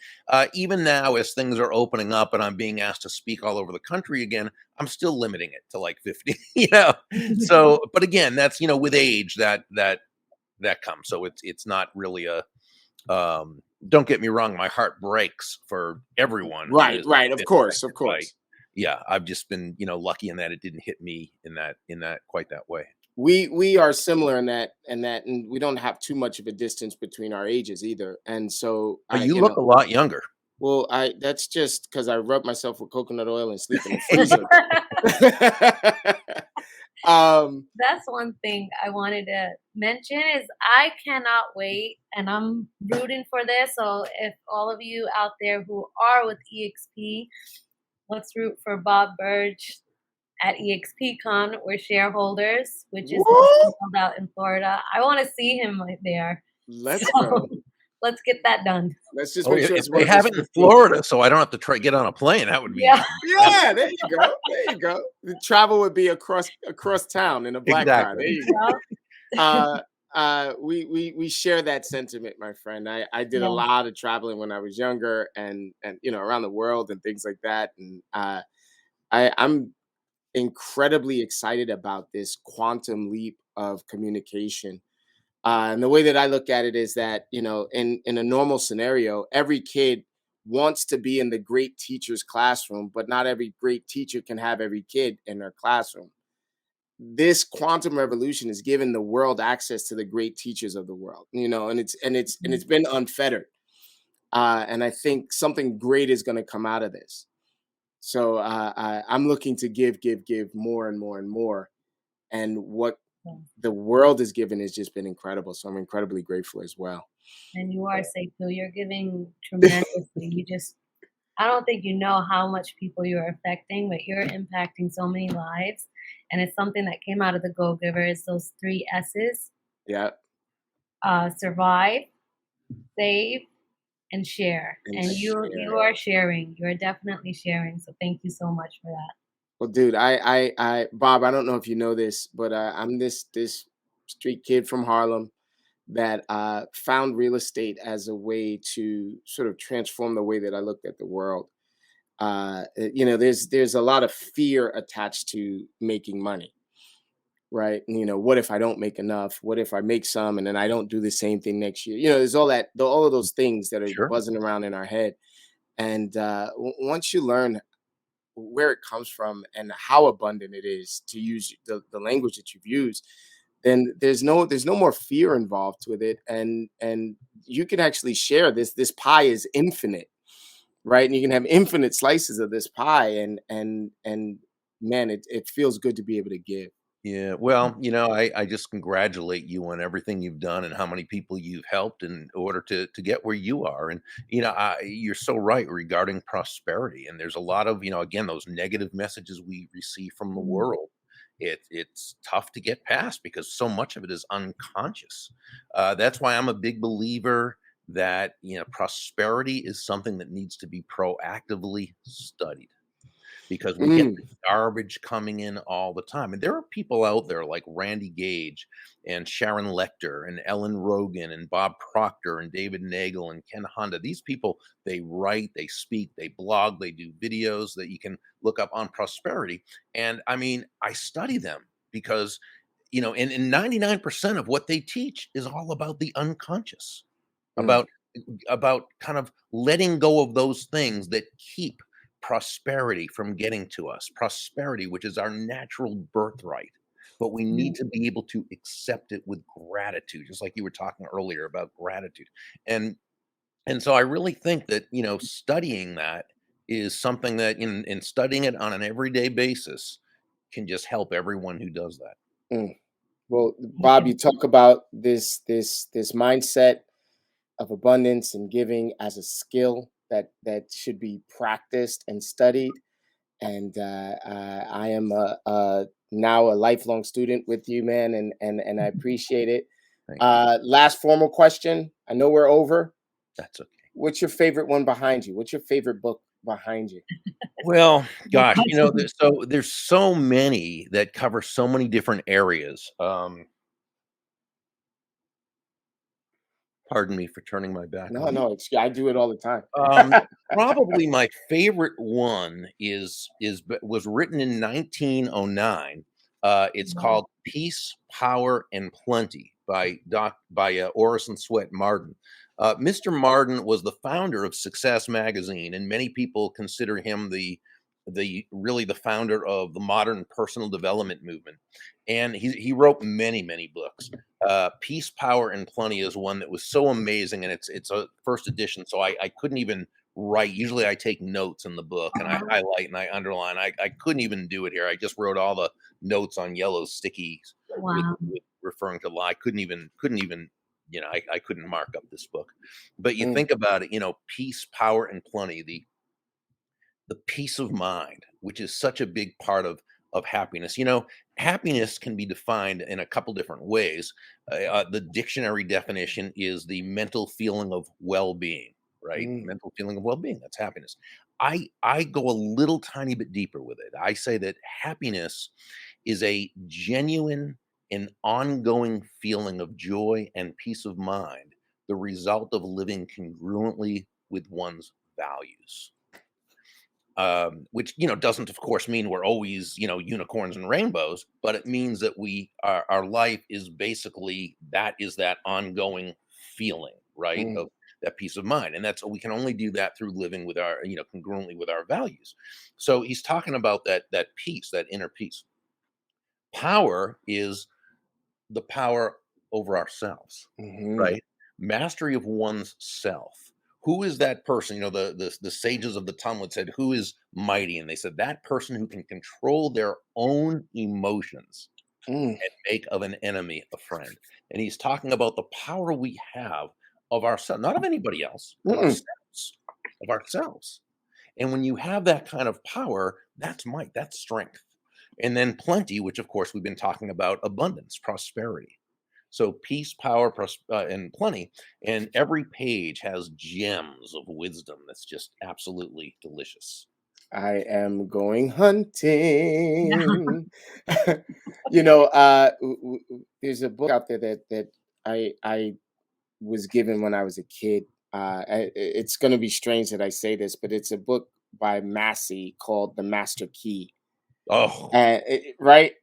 [SPEAKER 2] even now as things are opening up and I'm being asked to speak all over the country again, I'm still limiting it to like 50. So but again, that's with age that comes, so it's not really a don't get me wrong, my heart breaks for everyone who
[SPEAKER 1] Right.
[SPEAKER 2] has
[SPEAKER 1] Right. Of
[SPEAKER 2] been
[SPEAKER 1] course. Of
[SPEAKER 2] affected by.
[SPEAKER 1] course.
[SPEAKER 2] Yeah, I've just been, lucky in that it didn't hit me in that quite that way.
[SPEAKER 1] We are similar in that, and we don't have too much of a distance between our ages either. And so
[SPEAKER 2] Oh,
[SPEAKER 1] I,
[SPEAKER 2] you look a lot younger.
[SPEAKER 1] well, I that's just because I rub myself with coconut oil and sleep in the freezer. um,
[SPEAKER 3] That's one thing I wanted to mention is I cannot wait, and I'm rooting for this. So if all of you out there who are with EXP, let's root for Bob Burge at EXPCon. We're shareholders, which is
[SPEAKER 1] Woo!
[SPEAKER 3] held out in Florida. I want to see him right there.
[SPEAKER 1] Let's
[SPEAKER 3] So
[SPEAKER 1] go.
[SPEAKER 3] let's get that done.
[SPEAKER 1] Let's just
[SPEAKER 2] Oh,
[SPEAKER 1] make
[SPEAKER 2] yeah,
[SPEAKER 1] sure
[SPEAKER 2] if
[SPEAKER 1] it's one
[SPEAKER 2] they
[SPEAKER 1] of his
[SPEAKER 2] have it in
[SPEAKER 1] 15.
[SPEAKER 2] Florida, so I don't have to get on a plane, that would be
[SPEAKER 3] Yeah.
[SPEAKER 1] Yeah, there you go. There you go. The travel would be across town in a black car. There
[SPEAKER 2] exactly.
[SPEAKER 1] you go.
[SPEAKER 3] Yeah.
[SPEAKER 1] We share that sentiment, my friend. I did a
[SPEAKER 3] Yeah.
[SPEAKER 1] lot of traveling when I was younger, and around the world and things like that. And I'm incredibly excited about this quantum leap of communication. And the way that I look at it is that, in a normal scenario, every kid wants to be in the great teacher's classroom, but not every great teacher can have every kid in their classroom. This quantum revolution has given the world access to the great teachers of the world, and it's been unfettered. And I think something great is going to come out of this. So I'm looking to give more and more and more. And what the world has given has just been incredible. So I'm incredibly grateful as well.
[SPEAKER 3] And you are Sekou. You're giving tremendously. I don't think you know how much people you're affecting, but you're impacting so many lives. And it's something that came out of the Go Givers, those 3 S's:
[SPEAKER 1] Yeah.
[SPEAKER 3] survive, save, and share.
[SPEAKER 1] And
[SPEAKER 3] And you
[SPEAKER 1] share.
[SPEAKER 3] are sharing. You're definitely sharing. So thank you so much for that.
[SPEAKER 1] Well, dude, Bob, I don't know if you know this, but I'm this street kid from Harlem that found real estate as a way to sort of transform the way that I looked at the world. There's a lot of fear attached to making money, right? What if I don't make enough? What if I make some and then I don't do the same thing next year? There's all of those things that are
[SPEAKER 2] Sure.
[SPEAKER 1] buzzing around in our head. And once you learn where it comes from and how abundant it is, to use the language that you've used, then there's no more fear involved with it, and you can actually share this pie is infinite, right? And you can have infinite slices of this pie, and man, it feels good to be able to give.
[SPEAKER 2] Yeah, well, I just congratulate you on everything you've done and how many people you've helped in order to get where you are. And you're so right regarding prosperity. And there's a lot of again those negative messages we receive from the
[SPEAKER 3] Mm.
[SPEAKER 2] world. It's tough to get past because so much of it is unconscious. That's why I'm a big believer that prosperity is something that needs to be proactively studied. because we get the garbage coming in all the time. And there are people out there like Randy Gage and Sharon Lecter and Ellen Rogan and Bob Proctor and David Nagel and Ken Honda. These people, they write, they speak, they blog, they do videos that you can look up on prosperity. And I mean, I study them because, you know, and 99% of what they teach is all about the unconscious, about kind of letting go of those things that keep prosperity from getting to us. Prosperity, which is our natural birthright, but we need to be able to accept it with gratitude, just like you were talking earlier about gratitude. And so I really think that, you know, studying that is something that in studying it on an everyday basis can just help everyone who does that.
[SPEAKER 1] Well, Bob, you talk about this mindset of abundance and giving as a skill that should be practiced and studied. And I am now a lifelong student with you, man, and I appreciate it.
[SPEAKER 2] Thank you.
[SPEAKER 1] Last formal question. I know we're over.
[SPEAKER 2] That's okay.
[SPEAKER 1] What's your favorite one behind you? What's your favorite book behind you?
[SPEAKER 2] Well, gosh, you know, there's so many that cover so many different areas. Pardon me for turning my back on you.
[SPEAKER 1] No, I do it all the time.
[SPEAKER 2] Probably my favorite one was written in 1909. It's called Peace, Power, and Plenty by Orison Swett Marden. Mr. Marden was the founder of Success Magazine, and many people consider him the founder of the modern personal development movement. And he wrote many books. Peace, Power, and Plenty is one that was so amazing, and it's a first edition, so I couldn't even write. Usually I take notes in the book and I highlight and I underline. I couldn't even do it here. I just wrote all the notes on yellow stickies with referring to law. I couldn't even, you know, I couldn't mark up this book. But you think about it, you know, peace, power, and plenty, the peace of mind, which is such a big part of happiness. You know, happiness can be defined in a couple different ways. The dictionary definition is the mental feeling of well-being, right? Mental feeling of well-being, that's happiness. I go a little tiny bit deeper with it. I say that happiness is a genuine and ongoing feeling of joy and peace of mind, the result of living congruently with one's values. Which, you know, doesn't of course mean we're always, you know, unicorns and rainbows, but it means that our life is basically that ongoing feeling, right, of that peace of mind. And we can only do that through living with our, you know, congruently with our values. So he's talking about that peace, that inner peace. Power is the power over ourselves, right? Mastery of one's self. Who is that person? You know, the sages of the Talmud said, "Who is mighty?" And they said that person who can control their own emotions and make of an enemy a friend. And he's talking about the power we have of ourselves, not of anybody else, but ourselves, of ourselves. And when you have that kind of power, that's might, that's strength. And then plenty, which of course we've been talking about, abundance, prosperity. So peace, power, and plenty. And every page has gems of wisdom that's just absolutely delicious.
[SPEAKER 1] I am going hunting. You know, there's a book out there that I was given when I was a kid. It's going to be strange that I say this, but it's a book by Massey called The Master Key.
[SPEAKER 2] Oh,
[SPEAKER 1] right.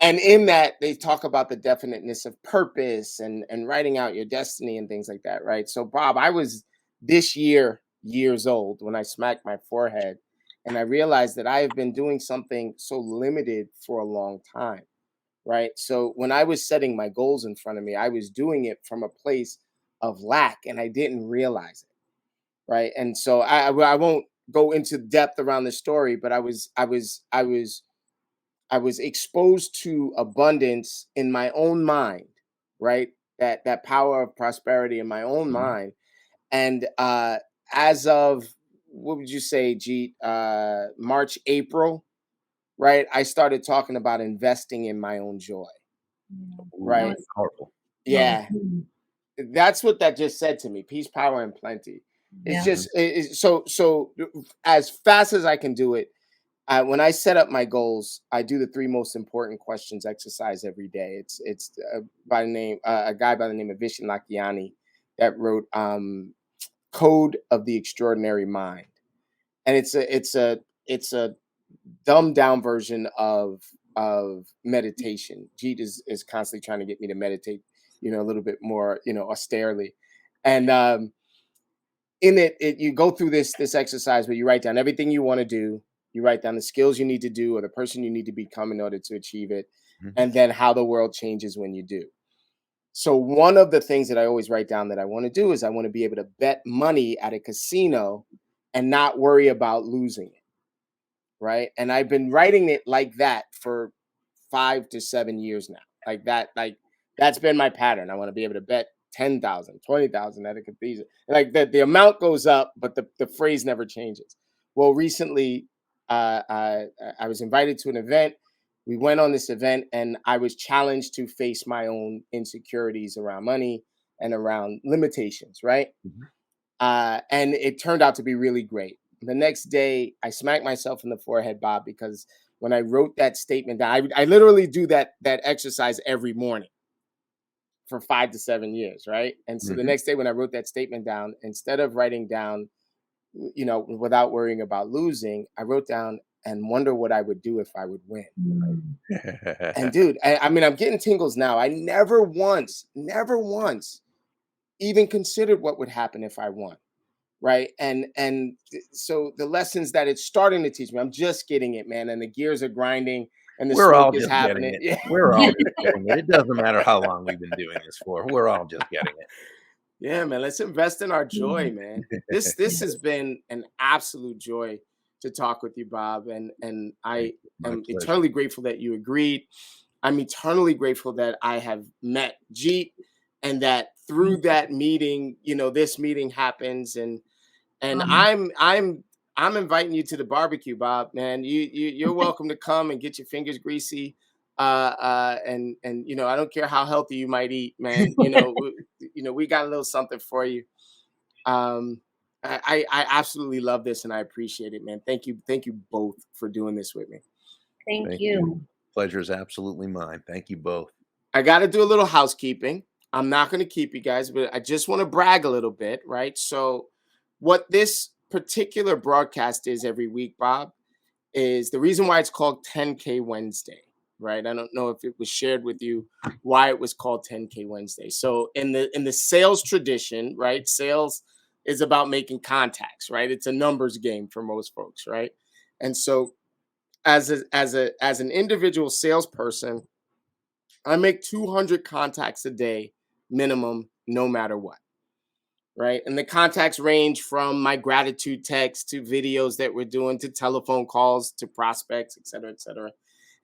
[SPEAKER 1] And in that, they talk about the definiteness of purpose and writing out your destiny and things like that, right? So, Bob, I was this years old when I smacked my forehead, and I realized that I have been doing something so limited for a long time, right? So, when I was setting my goals in front of me, I was doing it from a place of lack, and I didn't realize it, right? And so, I won't go into depth around the story, but I was exposed to abundance in my own mind, right? That power of prosperity in my own mind. And as of what would you say, Jeet? March, April, right? I started talking about investing in my own joy. Right.
[SPEAKER 2] Powerful.
[SPEAKER 1] Yeah. That's what that just said to me. Peace, power, and plenty. It's just so as fast as I can do it. When I set up my goals, I do the 3 most important questions exercise every day. It's by the name a guy by the name of Vishen Lakhiani that wrote Code of the Extraordinary Mind, and it's a dumbed down version of meditation. Jeet is constantly trying to get me to meditate, a little bit more, austerely, and in it you go through this exercise where you write down everything you want to do. You write down the skills you need to do or the person you need to become in order to achieve it, and then how the world changes when you do. So one of the things that I always write down that I want to do is I want to be able to bet money at a casino and not worry about losing it. Right. And I've been writing it like that for 5 to 7 years now. Like that's been my pattern. I want to be able to bet 10,000, 20,000 at a cathedral. Like the amount goes up, but the phrase never changes. Well, recently, I was invited to an event. We went on this event and I was challenged to face my own insecurities around money and around limitations, right? And it turned out to be really great. The next day, I smacked myself in the forehead, Bob, because when I wrote that statement down, I literally do that exercise every morning for 5 to 7 years, right? And so the next day when I wrote that statement down, instead of writing down, without worrying about losing, I wrote down and wonder what I would do if I would win. And dude, I mean, I'm getting tingles now. I never once even considered what would happen if I won. Right. And so the lessons that it's starting to teach me, I'm just getting it, man. And the gears are grinding and the smoke is happening.
[SPEAKER 2] Yeah. We're all just getting it. It doesn't matter how long we've been doing this for. We're all just getting it.
[SPEAKER 1] Yeah, man. Let's invest in our joy, man. This has been an absolute joy to talk with you, Bob. And I am eternally grateful that you agreed. I'm eternally grateful that I have met Jeet and that through that meeting, this meeting happens and I'm inviting you to the barbecue, Bob, man. You're welcome to come and get your fingers greasy. And I don't care how healthy you might eat, man. We got a little something for you. I absolutely love this and I appreciate it, man. Thank you both for doing this with me.
[SPEAKER 3] Thank you.
[SPEAKER 2] Pleasure is absolutely mine. Thank you both.
[SPEAKER 1] I got to do a little housekeeping. I'm not going to keep you guys, but I just want to brag a little bit, right? So what this particular broadcast is every week, Bob, is the reason why it's called 10K Wednesday, right? I don't know if it was shared with you why it was called 10K Wednesday. So in the sales tradition, right? Sales is about making contacts, right? It's a numbers game for most folks, right? And so as an individual salesperson, I make 200 contacts a day minimum, no matter what. Right. And the contacts range from my gratitude text to videos that we're doing to telephone calls to prospects, et cetera, et cetera.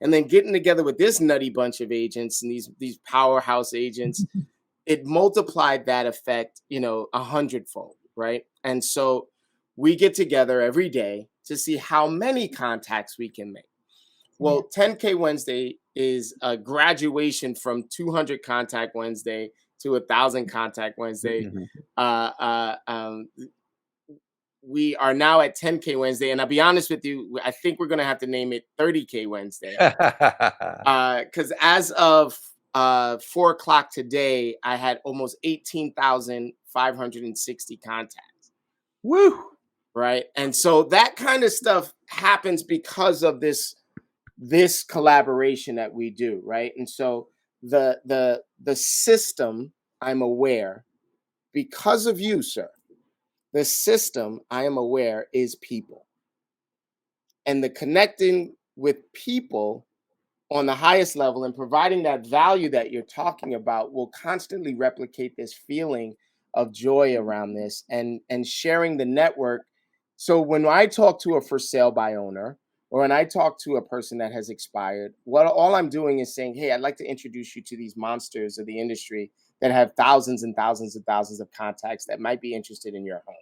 [SPEAKER 1] And then getting together with this nutty bunch of agents and these powerhouse agents, it multiplied that effect, 100-fold. Right. And so we get together every day to see how many contacts we can make. Well, 10K Wednesday is a graduation from 200 Contact Wednesday to 1,000 Contact Wednesday. We are now at 10K Wednesday, and I'll be honest with you, I think we're going to have to name it 30K Wednesday. Because as of 4:00 today, I had almost 18,560 contacts.
[SPEAKER 2] Woo!
[SPEAKER 1] Right, and so that kind of stuff happens because of this collaboration that we do, right? And so the system, I'm aware, because of you, sir, the system, I am aware, is people. And the connecting with people on the highest level and providing that value that you're talking about will constantly replicate this feeling of joy around this and sharing the network. So when I talk to a for sale by owner, or when I talk to a person that has expired, all I'm doing is saying, hey, I'd like to introduce you to these monsters of the industry that have thousands and thousands and thousands of contacts that might be interested in your home.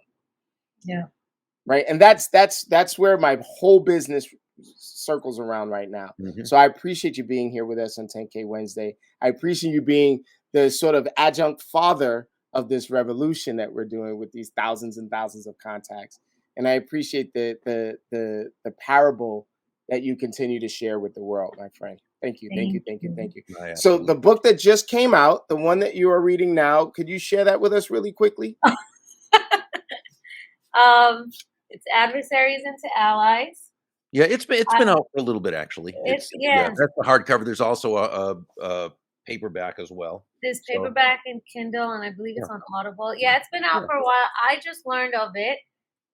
[SPEAKER 3] Yeah.
[SPEAKER 1] Right. And that's where my whole business circles around right now. So I appreciate you being here with us on 10K Wednesday. I appreciate you being the sort of adjunct father of this revolution that we're doing with these thousands and thousands of contacts. And I appreciate the parable that you continue to share with the world, my friend. Thank you, thank you,
[SPEAKER 3] Thank
[SPEAKER 1] thank you,
[SPEAKER 3] you.
[SPEAKER 1] thank you.
[SPEAKER 2] I
[SPEAKER 1] So the
[SPEAKER 2] absolutely.
[SPEAKER 1] book that just came out, the one that you are reading now, could you share that with us really quickly?
[SPEAKER 3] It's Adversaries into Allies.
[SPEAKER 2] Yeah, it's
[SPEAKER 3] I,
[SPEAKER 2] been out for a little bit actually.
[SPEAKER 3] it's
[SPEAKER 2] Yeah,
[SPEAKER 3] yeah.
[SPEAKER 2] that's the hardcover. There's also a paperback as well.
[SPEAKER 3] There's
[SPEAKER 2] So
[SPEAKER 3] paperback and Kindle, and I believe
[SPEAKER 2] yeah,
[SPEAKER 3] it's on Audible. Yeah, it's been out
[SPEAKER 2] yeah.
[SPEAKER 3] for a while. I just learned of it,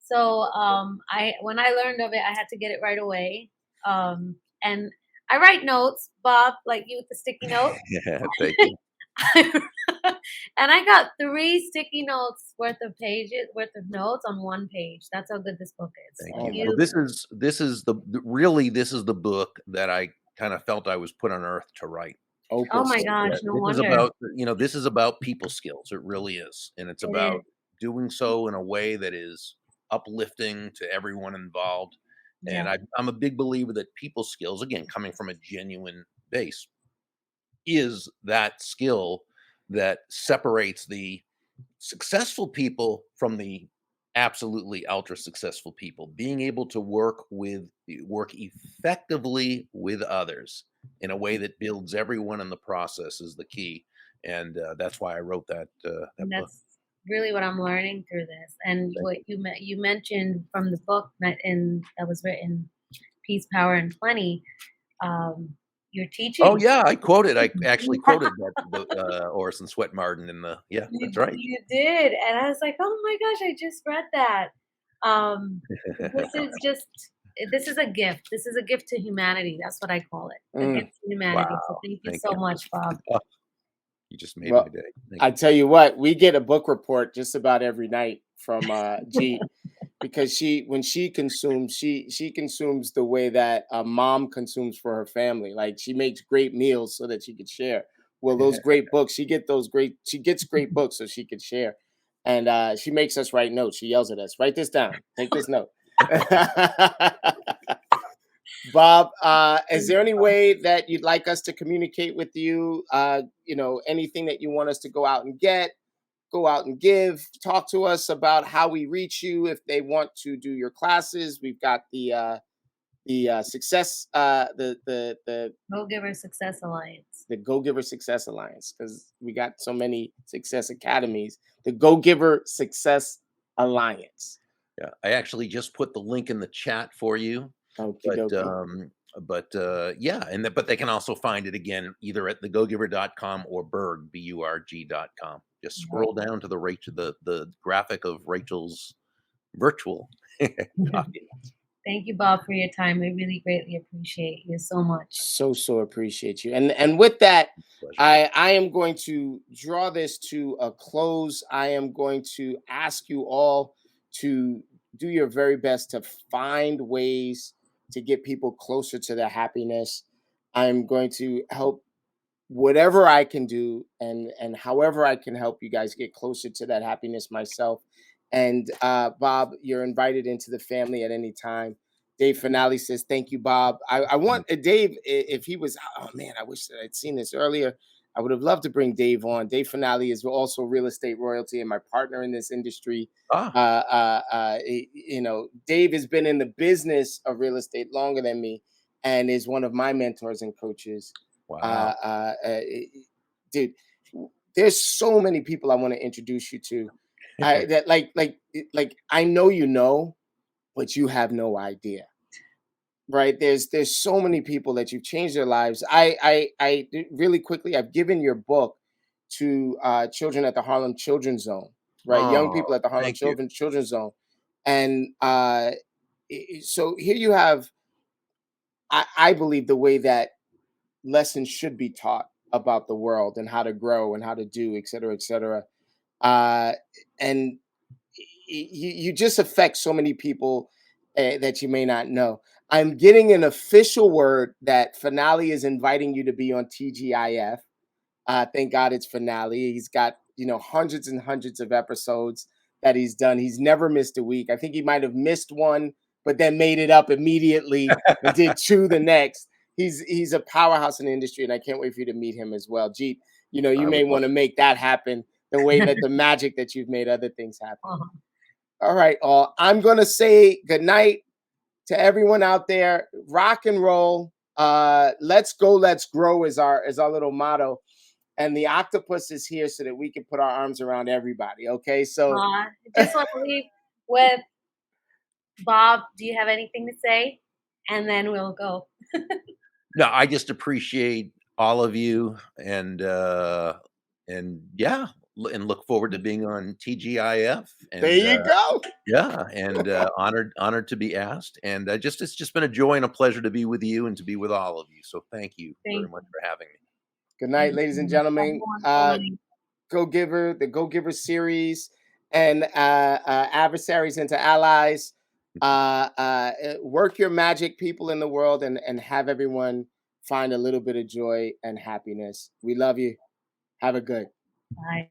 [SPEAKER 3] so I when I learned of it, I had to get it right away. And I write notes, Bob, like you with the sticky note.
[SPEAKER 2] Yeah, thank you.
[SPEAKER 3] And I got 3 sticky notes worth of notes on 1 page. That's how good this book is.
[SPEAKER 2] Thank
[SPEAKER 1] Oh
[SPEAKER 2] you.
[SPEAKER 1] my
[SPEAKER 2] Well,
[SPEAKER 1] God.
[SPEAKER 2] this is really this is the book that I kind of felt I was put on earth to write.
[SPEAKER 3] Oh
[SPEAKER 1] Opus.
[SPEAKER 3] my
[SPEAKER 2] So yeah,
[SPEAKER 3] gosh, no
[SPEAKER 2] this is
[SPEAKER 3] wonder.
[SPEAKER 2] about this is about people skills. It really is, and it's
[SPEAKER 3] It
[SPEAKER 2] about
[SPEAKER 3] is.
[SPEAKER 2] doing so in a way that is uplifting to everyone involved. And
[SPEAKER 3] Yeah.
[SPEAKER 2] I'm a big believer that people skills, again, coming from a genuine base, is that skill that separates the successful people from the absolutely ultra successful people. Being able to work effectively with others in a way that builds everyone in the process is the key, and that's why I wrote that
[SPEAKER 3] And
[SPEAKER 2] book.
[SPEAKER 3] that's really what I'm learning through this. And
[SPEAKER 2] Thank
[SPEAKER 3] what
[SPEAKER 2] you.
[SPEAKER 3] you mentioned from the book that was written, Peace, Power, and Plenty. You're
[SPEAKER 2] Oh
[SPEAKER 3] teaching.
[SPEAKER 2] yeah, I actually quoted that Orson Swett Martin in the yeah, that's right.
[SPEAKER 3] You did, and I was like, "Oh my gosh, I just read that." This is just this is a gift. This is a gift to humanity. That's what I call it. A
[SPEAKER 1] Mm.
[SPEAKER 3] gift to humanity. So
[SPEAKER 2] Wow,
[SPEAKER 3] thank you
[SPEAKER 2] thank
[SPEAKER 3] so
[SPEAKER 2] you.
[SPEAKER 3] much, Bob.
[SPEAKER 2] Oh, you just made my
[SPEAKER 1] Well,
[SPEAKER 2] day. Thank
[SPEAKER 1] I
[SPEAKER 2] you.
[SPEAKER 1] tell you what, we get a book report just about every night from Jeet, because when she consumes, she consumes the way that a mom consumes for her family. Like she makes great meals so that she could share. Well, those great books, she gets great books so she could share. And she makes us write notes. She yells at us, write this down, take this note. Bob, is there any way that you'd like us to communicate with you? Anything that you want us to go out and get, go out and give? Talk to us about how we reach you if they want to do your classes. We've got the success
[SPEAKER 3] Go Giver Success Alliance.
[SPEAKER 1] the Go Giver Success Alliance, because we got so many success academies. The Go Giver Success Alliance.
[SPEAKER 2] Yeah, I actually just put the link in the chat for you.
[SPEAKER 1] Okie
[SPEAKER 2] But
[SPEAKER 1] dokie.
[SPEAKER 2] yeah, but they can also find it again either at thegogiver.com or Burg, Burg.com. Just scroll down to the graphic of Rachel's virtual copy.
[SPEAKER 3] Thank you, Bob, for your time. We really greatly appreciate you so much.
[SPEAKER 1] So appreciate you. And with that,
[SPEAKER 2] Pleasure.
[SPEAKER 1] I am going to draw this to a close. I am going to ask you all to do your very best to find ways to get people closer to their happiness. I'm going to help whatever I can do, and however I can help you guys get closer to that happiness myself. And Bob, you're invited into the family at any time. Dave Finale says, thank you, Bob. I want Dave, if he was, oh man, I wish that I'd seen this earlier. I would have loved to bring Dave on. Dave Finale is also real estate royalty and my partner in this industry.
[SPEAKER 2] Ah,
[SPEAKER 1] Dave has been in the business of real estate longer than me and is one of my mentors and coaches.
[SPEAKER 2] wow.
[SPEAKER 1] Dude, there's so many people I want to introduce you to. I that like I know, but you have no idea, right? There's so many people that you've changed their lives. I really quickly, I've given your book to children at the Harlem Children's Zone, right? Young people
[SPEAKER 2] Oh,
[SPEAKER 1] at the Harlem
[SPEAKER 2] thank you.
[SPEAKER 1] Children's Zone, and so here you have. I believe the way that lessons should be taught about the world and how to grow and how to do, et cetera, et cetera. Uh, and you just affect so many people that you may not know. I'm getting an official word that Finale is inviting you to be on TGIF. Thank God it's Finale. He's got hundreds and hundreds of episodes that he's done. He's never missed a week. I think he might have missed one, but then made it up immediately and did two the next. He's a powerhouse in the industry, and I can't wait for you to meet him as well. Jeet, you
[SPEAKER 2] I
[SPEAKER 1] may
[SPEAKER 2] would love
[SPEAKER 1] want to make that happen. the magic that you've made other things happen. All right, all. I'm gonna say good night to everyone out there. Rock and roll. Let's go, let's grow is our little motto. And the octopus is here so that we can put our arms around everybody. Okay, so
[SPEAKER 3] just want to leave with Bob. Do you have anything to say? And then we'll go.
[SPEAKER 2] No, I just appreciate all of you, and yeah, and look forward to being on TGIF. And,
[SPEAKER 1] there you go.
[SPEAKER 2] Yeah, and honored to be asked, and it's just been a joy and a pleasure to be with you and to be with all of you. So thank you very much for having me.
[SPEAKER 1] Good night, ladies and gentlemen. Go Giver, the Go Giver series, and Adversaries into Allies. Work your magic, people in the world, and have everyone find a little bit of joy and happiness. We love you. Have a good.
[SPEAKER 3] Bye.